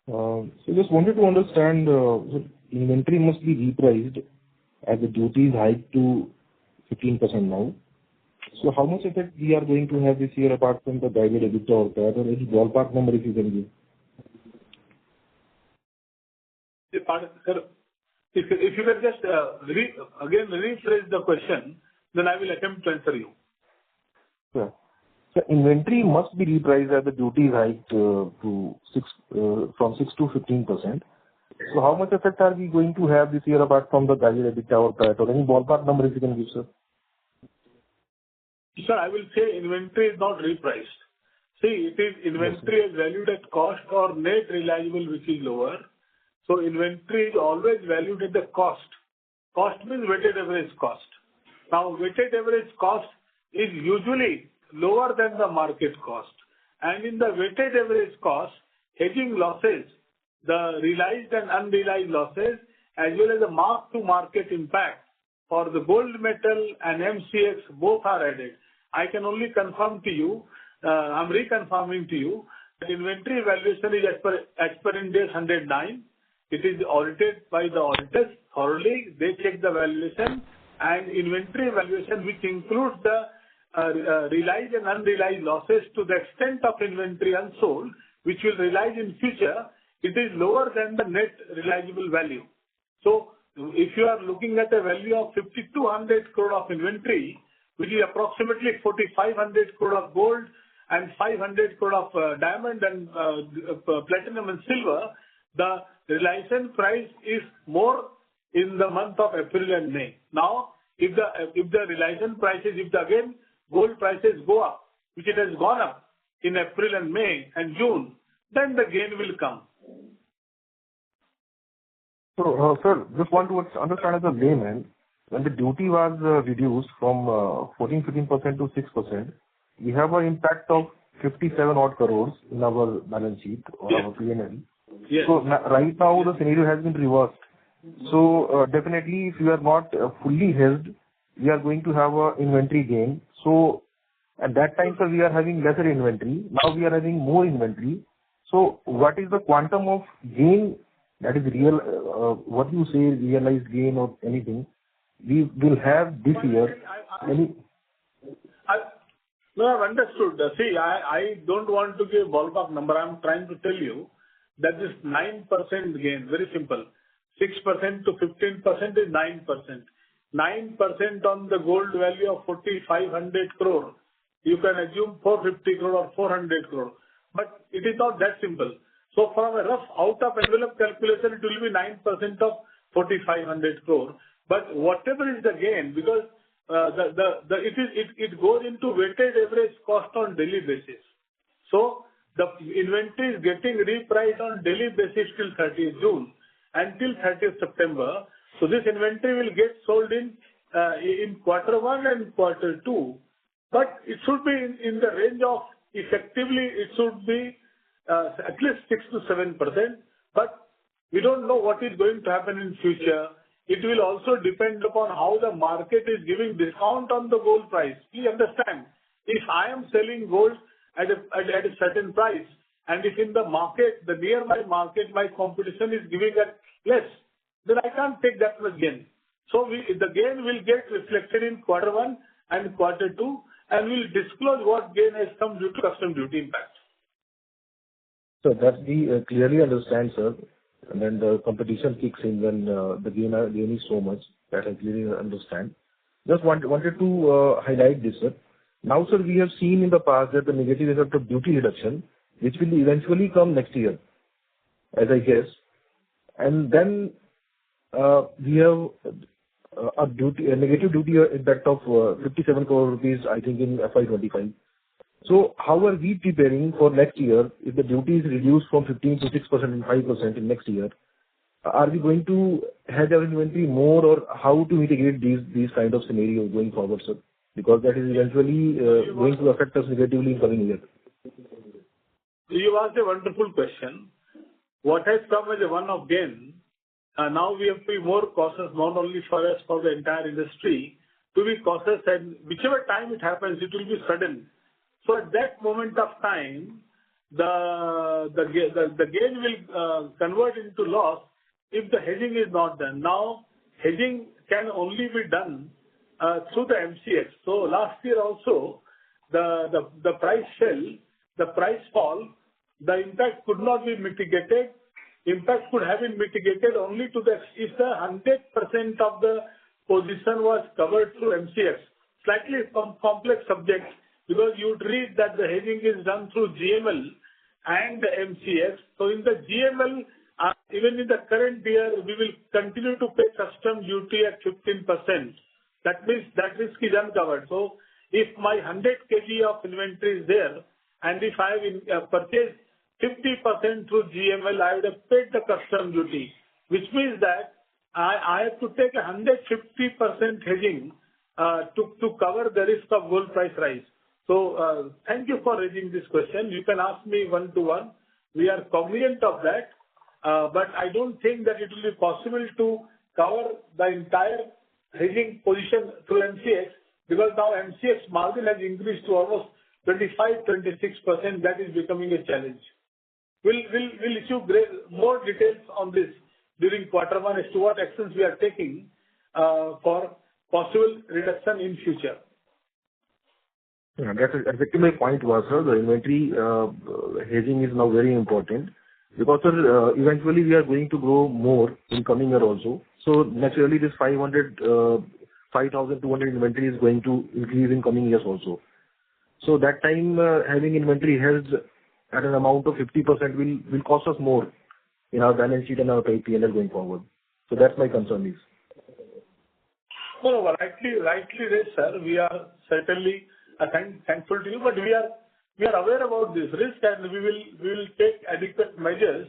So just wanted to understand, so inventory must be repriced as the duty is hiked to 15% now. So how much effect we are going to have this year apart from the guided EBITDA or that, or any ballpark number if you can give? Sir, if you can just again rephrase the question, then I will attempt to answer you. Yeah. So inventory must be repriced as the duty is hiked to 6 from 6 to 15%. So how much effect are we going to have this year apart from the guided EBITDA or that, or any ballpark number if you can give, sir? Sir, I will say inventory is not repriced. See, it is inventory is valued at cost or net realizable, which is lower. So inventory is always valued at the cost. Cost means weighted average cost. Now, weighted average cost is usually lower than the market cost. And in the weighted average cost, hedging losses, the realized and unrealized losses, as well as the mark-to-market impact for the gold metal and MCX, both are added. I can only confirm to you, I'm reconfirming to you, that inventory valuation is as per Ind AS 109. It is audited by the auditors thoroughly. They check the valuation, and inventory valuation, which includes the realized and unrealized losses to the extent of inventory unsold, which will realize in future, it is lower than the net realizable value. So if you are looking at a value of 5,200 crore of inventory, which is approximately 4,500 crore of gold and 500 crore of diamond and platinum and silver, the realization price is more in the month of April and May. Now, if the realization prices, if again gold prices go up, which it has gone up in April and May and June, then the gain will come. So, sir, just want to understand as a layman, when the duty was reduced from 14-15% to 6%, we have an impact of 57 odd crores in our balance sheet or our P&L. Yes. So right now the scenario has been reversed. So definitely, if you are not fully hedged, we are going to have a inventory gain. So at that time, sir, we are having lesser inventory. Now we are having more inventory. So what is the quantum of gain that is real? What you say, realized gain or anything, we will have this year. No, I've understood. See, I don't want to give ballpark number. I'm trying to tell you that this 9% gain, very simple. 6% to 15% is 9%. 9% on the gold value of 4,500 crore. You can assume 450 crore or 400 crore. But it is not that simple. So from a rough out-of-envelope calculation, it will be 9% of 4,500 crore. But whatever is the gain, because it goes into weighted average cost on daily basis. So the inventory is getting repriced on daily basis till 30th June until 30th September. So this inventory will get sold in quarter one and quarter two. But it should be in the range of, effectively, it should be at least 6 to 7%. But we don't know what is going to happen in future. It will also depend upon how the market is giving discount on the gold price. Please understand, if I am selling gold at a certain price, and if in the market, the nearby market, my competition is giving at less, then I can't take that much gain. So the gain will get reflected in quarter one and quarter two, and we'll disclose what gain has come due to custom duty impact. So that we clearly understand, sir. And then the competition kicks in when the gain is so much. That I clearly understand. Just wanted to highlight this, sir. Now, sir, we have seen in the past that the negative effect of duty reduction, which will eventually come next year, as I guess. And then we have a negative duty impact of 57 crore rupees, I think, in FY25. So how are we preparing for next year if the duty is reduced from 15 to 6% and 5% in next year? Are we going to hedge our inventory more, or how to mitigate these kind of scenarios going forward, sir? Because that is eventually going to affect us negatively in coming year. You asked a wonderful question. What has come as a one-off gain, now we have to be more cautious, not only for us, for the entire industry, to be cautious, and whichever time it happens, it will be sudden. So at that moment of time, the gain will convert into loss if the hedging is not done. Now, hedging can only be done through the MCX. So last year also, the price fell, the price fall, the impact could not be mitigated. Impact could have been mitigated only to the if the 100% of the position was covered through MCX. Slightly complex subject, because you'd read that the hedging is done through GML and the MCX. So in the GML, even in the current year, we will continue to pay custom duty at 15%. That means that risk is uncovered. So if my 100 kg of inventory is there, and if I have purchased 50% through GML, I would have paid the custom duty, which means that I have to take 150% hedging to cover the risk of gold price rise. So thank you for raising this question. You can ask me one-to-one. We are cognizant of that, but I don't think that it will be possible to cover the entire hedging position through MCX, because now MCX margin has increased to almost 25-26%. That is becoming a challenge. We'll issue more details on this during quarter one as to what actions we are taking for possible reduction in future. Yeah, that's exactly my point was, sir. The inventory hedging is now very important because, sir, eventually we are going to grow more in coming year also. So naturally, this 5,200 inventory is going to increase in coming years also. So that time, having inventory held at an amount of 50% will cost us more in our balance sheet and our P&L going forward. So that's my concern is. No, rightly raised, sir. We are certainly thankful to you, but we are aware about this risk, and we will take adequate measures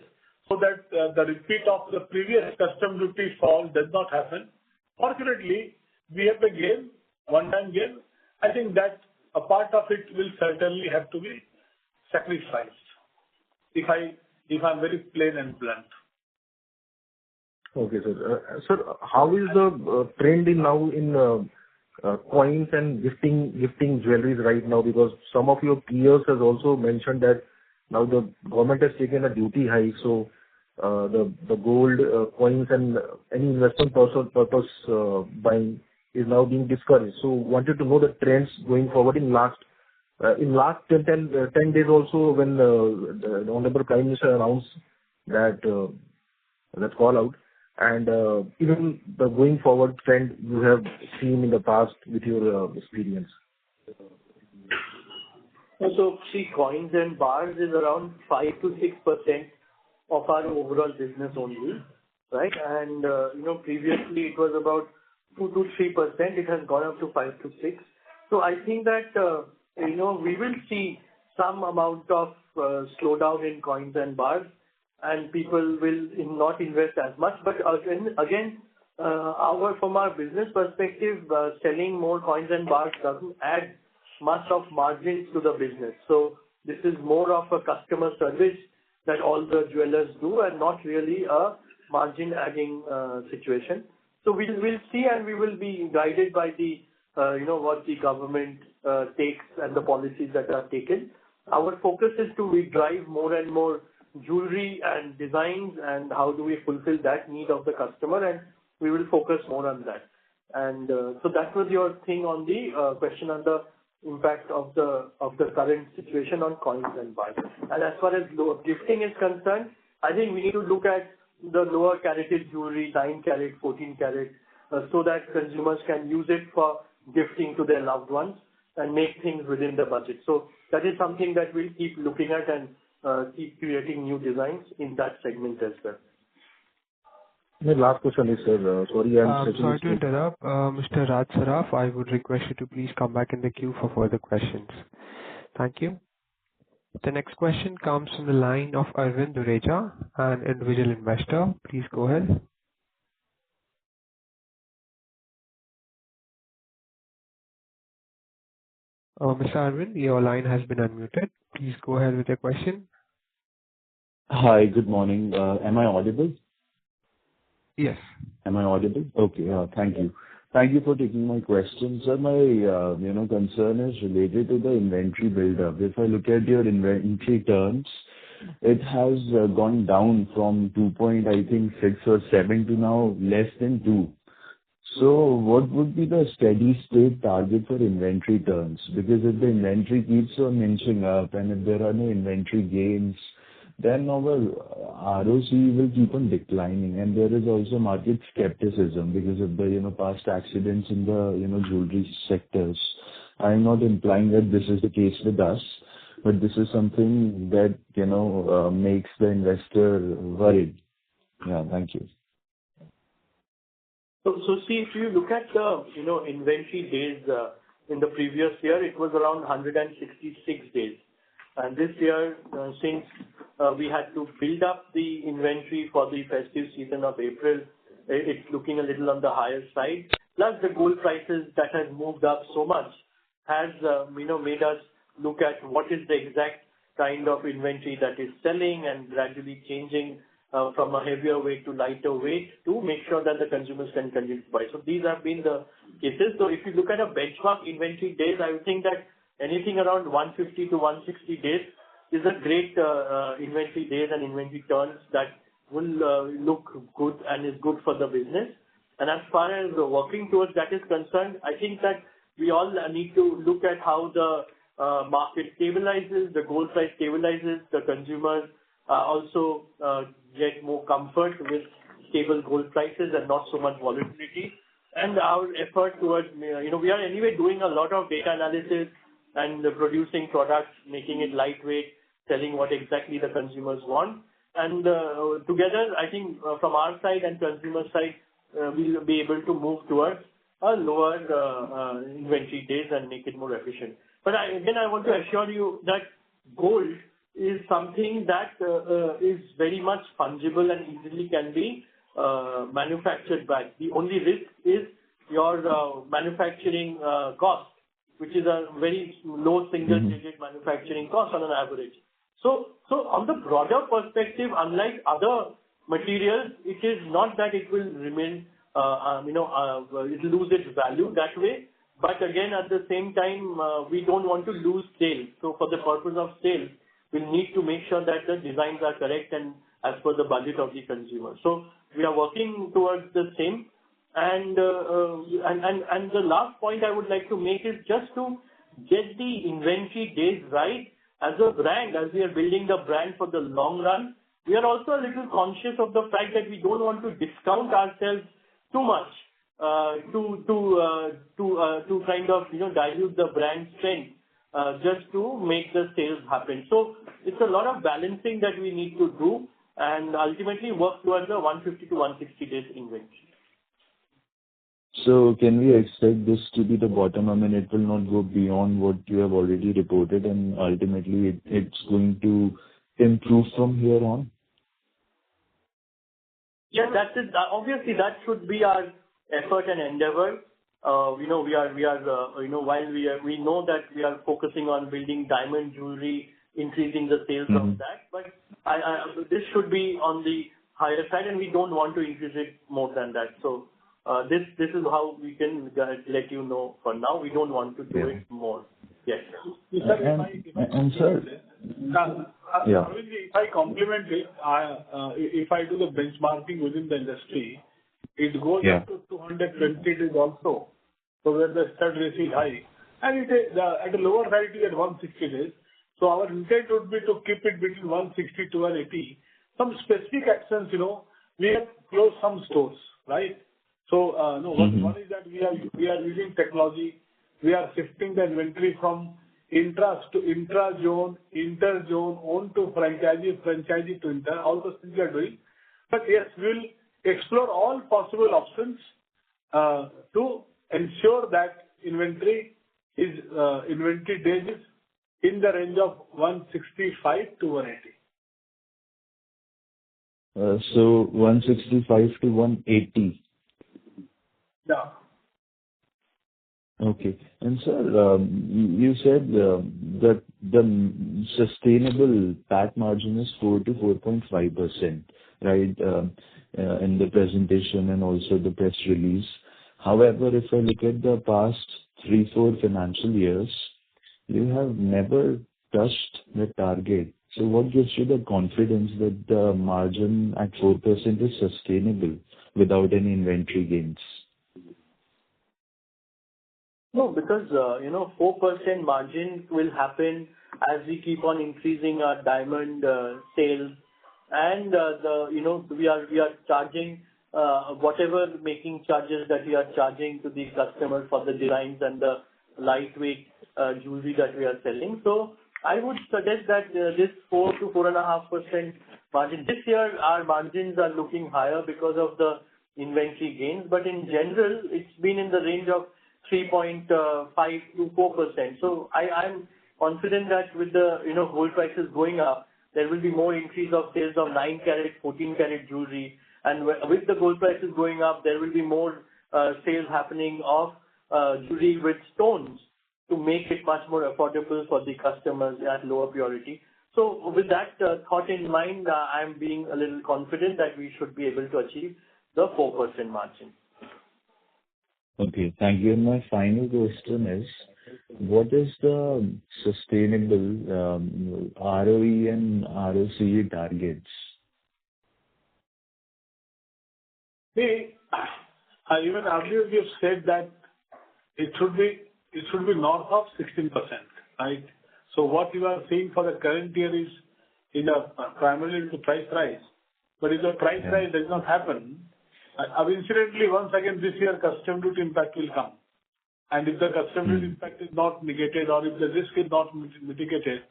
so that the repeat of the previous custom duty fall does not happen. Fortunately, we have a gain, one-time gain. I think that a part of it will certainly have to be sacrificed, if I'm very plain and blunt. Okay, sir. Sir, how is the trend in coins and gifting jewelry right now? Because some of your peers has also mentioned that now the government has taken a duty hike, so the gold coins and any investment purpose buying is now being discouraged. So wanted to know the trends going forward in last 10 days also, when the Honorable Prime Minister announced that call out, and even the going forward trend you have seen in the past with your experience. So see, coins and bars is around 5 to 6% of our overall business only, right? And previously it was about 2 to 3%. It has gone up to 5 to 6. So I think that we will see some amount of slowdown in coins and bars, and people will not invest as much. But again, from our business perspective, selling more coins and bars doesn't add much of margins to the business. So this is more of a customer service that all the jewelers do, and not really a margin-adding situation. So we'll see, and we will be guided by the what the government takes and the policies that are taken. Our focus is to drive more and more jewelry and designs, and how do we fulfill that need of the customer, and we will focus more on that. And so that was your thing on the question on the impact of the current situation on coins and bars. And as far as gifting is concerned, I think we need to look at the lower caratage jewelry, 9 carat, 14 carat, so that consumers can use it for gifting to their loved ones and make things within the budget. So that is something that we'll keep looking at and keep creating new designs in that segment as well. My last question is, sir, sorry to interrupt. Mr. Raj Saraf, I would request you to please come back in the queue for further questions. Thank you. The next question comes from the line of Arvind Dureja, an individual investor. Please go ahead. Mr. Arvind, your line has been unmuted. Please go ahead with your question. Hi, good morning. Am I audible? Yes. Am I audible? Okay. Thank you. Thank you for taking my question. Sir, my concern is related to the inventory buildup. If I look at your inventory turns, it has gone down from 2.6 or 7 to now less than 2. So what would be the steady state target for inventory turns? Because if the inventory keeps on inching up and if there are no inventory gains, then our ROC will keep on declining. And there is also market skepticism because of the, past accidents in the, jewelry sectors. I'm not implying that this is the case with us, but this is something that, makes the investor worried. Yeah, thank you. So see, if you look at the, inventory days in the previous year, it was around 166 days. And this year, since we had to build up the inventory for the festive season of April, it's looking a little on the higher side. Plus the gold prices that has moved up so much has, made us look at what is the exact kind of inventory that is selling and gradually changing from a heavier weight to lighter weight to make sure that the consumers can continue to buy. So these have been the cases. So if you look at a benchmark inventory days, I would think that anything around 150 to 160 days is a great inventory days and inventory turns that will look good and is good for the business. And as far as working towards that is concerned, I think that we all need to look at how the market stabilizes, the gold price stabilizes, the consumers also get more comfort with stable gold prices and not so much volatility. And our effort towards, we are anyway doing a lot of data analysis and producing products, making it lightweight, selling what exactly the consumers want. And together, I think from our side and consumer side, we'll be able to move towards a lower inventory days and make it more efficient. But I want to assure you that gold is something that is very much fungible and easily can be manufactured back. The only risk is your manufacturing cost, which is a very low single-digit manufacturing cost on an average. So on the broader perspective, unlike other materials, it is not that it will remain, it will lose its value that way. But again, at the same time, we don't want to lose sales. So for the purpose of sales, we'll need to make sure that the designs are correct and as per the budget of the consumer. So we are working towards the same. And the last point I would like to make is just to get the inventory days right. As a brand, as we are building the brand for the long run, we are also a little conscious of the fact that we don't want to discount ourselves too much to kind of dilute the brand strength just to make the sales happen. So it's a lot of balancing that we need to do and ultimately work towards the 150 to 160 days inventory. So can we expect this to be the bottom? I mean, it will not go beyond what you have already reported, and ultimately it's going to improve from here on? Yes, that's it. Obviously, that should be our effort and endeavor. While we know that we are focusing on building diamond jewelry, increasing the sales of that, but this should be on the higher side, and we don't want to increase it more than that. So this is how we can let you know for now. We don't want to do it more. Yes. Sir, yeah. If I complement it, if I do the benchmarking within the industry, it goes up to 220 days also. So where the stud ratio is high. And it is, at the lower side, it is at 160 days. So our intent would be to keep it between 160 to 180. Some specific actions, we have closed some stores, right? So, one is that we are using technology. We are shifting the inventory from intra-zone, inter-zone, own to franchisee to inter. All those things we are doing. But yes, we'll explore all possible options to ensure that inventory days is in the range of 165 to 180. So 165 to 180. Yeah. Okay. And sir, you said that the sustainable PAT margin is 4 to 4.5%, right, in the presentation and also the press release. However, if I look at the past 3-4 financial years, you have never touched the target. So what gives you the confidence that the margin at 4% is sustainable without any inventory gains? No, because 4% margin will happen as we keep on increasing our diamond sales, and we are charging whatever making charges that we are charging to the customers for the designs and the lightweight jewelry that we are selling. So I would suggest that this 4 to 4.5% margin. This year our margins are looking higher because of the inventory gains, but in general it's been in the range of 3.5 to 4%. So I'm confident that with the gold prices going up, there will be more increase of sales of 9 carat, 14 carat jewelry, and with the gold prices going up, there will be more sales happening of jewelry with stones to make it much more affordable for the customers at lower purity. So with that thought in mind, I'm being a little confident that we should be able to achieve the 4% margin. Okay, thank you. And my final question is, what is the sustainable ROE and ROCE targets? See, even earlier we have said that it should be north of 16%, right? So what you are seeing for the current year is primarily the price rise. But if the price rise does not happen, incidentally, once again this year custom duty impact will come. And if the custom duty impact is not negated, or if the risk is not mitigated,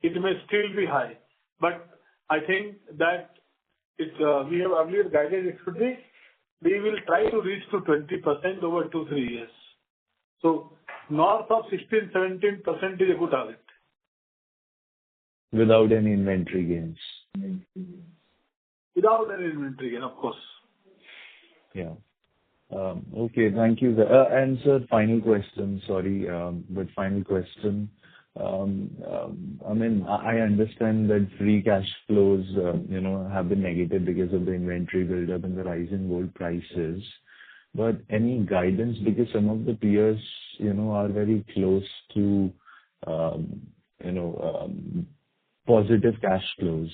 it may still be high. But I think that we have earlier guided it should be, we will try to reach to 20% over 2-3 years. So north of 16-17% is a good target. Without any inventory gains? Without any inventory gain, of course. Yeah. Okay, thank you. And sir, final question, sorry, but final question. I mean, I understand that free cash flows, have been negative because of the inventory buildup and the rise in gold prices. But any guidance, because some of the peers, are very close to, positive cash flows,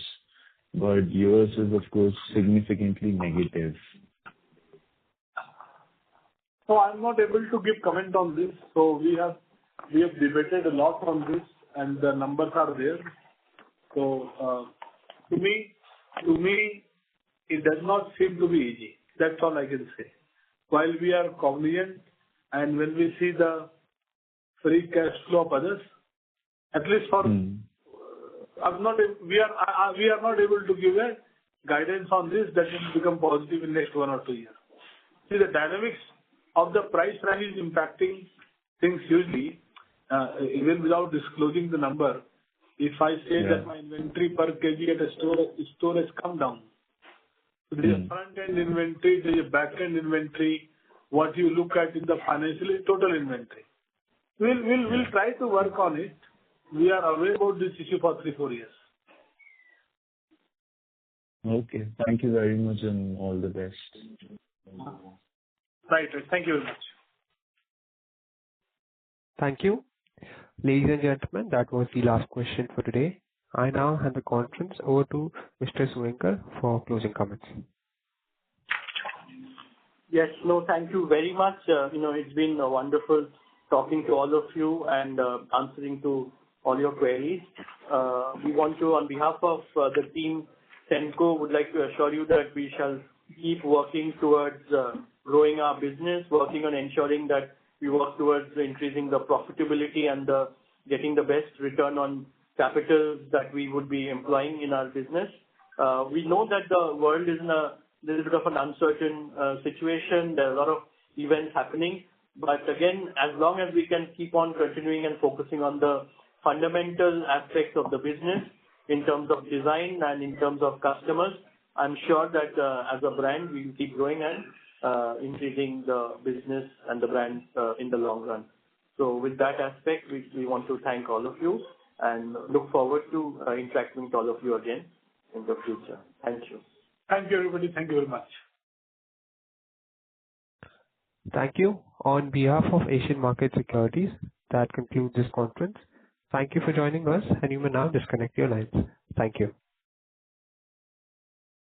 but yours is, of course, significantly negative. So I'm not able to give comment on this. So we have debated a lot on this, and the numbers are there. So to me, it does not seem to be easy. That's all I can say. While we are cognizant, and when we see the free cash flow of others, at least for we are not able to give a guidance on this that will become positive in next 1 or 2 years. See, the dynamics of the price rise is impacting things hugely, even without disclosing the number. If I say that my inventory per kg at a store has come down, so there is a front-end inventory, there is a back-end inventory. What you look at in the financial is total inventory. We'll try to work on it. We are aware about this issue for 3-4 years. Okay, thank you very much and all the best. Right. Thank you very much. Thank you. Ladies and gentlemen, that was the last question for today. I now hand the conference over to Mr. Suvankar for closing comments. Yes, no, thank you very much. It's been wonderful talking to all of you and answering to all your queries. We want to, on behalf of the team, Senco, would like to assure you that we shall keep working towards growing our business, working on ensuring that we work towards increasing the profitability and getting the best return on capital that we would be employing in our business. We know that the world is in a little bit of an uncertain situation. There are a lot of events happening. But again, as long as we can keep on continuing and focusing on the fundamental aspects of the business in terms of design and in terms of customers, I'm sure that as a brand, we will keep growing and increasing the business and the brand in the long run. So with that aspect, we want to thank all of you and look forward to interacting with all of you again in the future. Thank you. Thank you, everybody. Thank you very much. Thank you. On behalf of Asian Market Securities, that concludes this conference. Thank you for joining us, and you may now disconnect your lines. Thank you.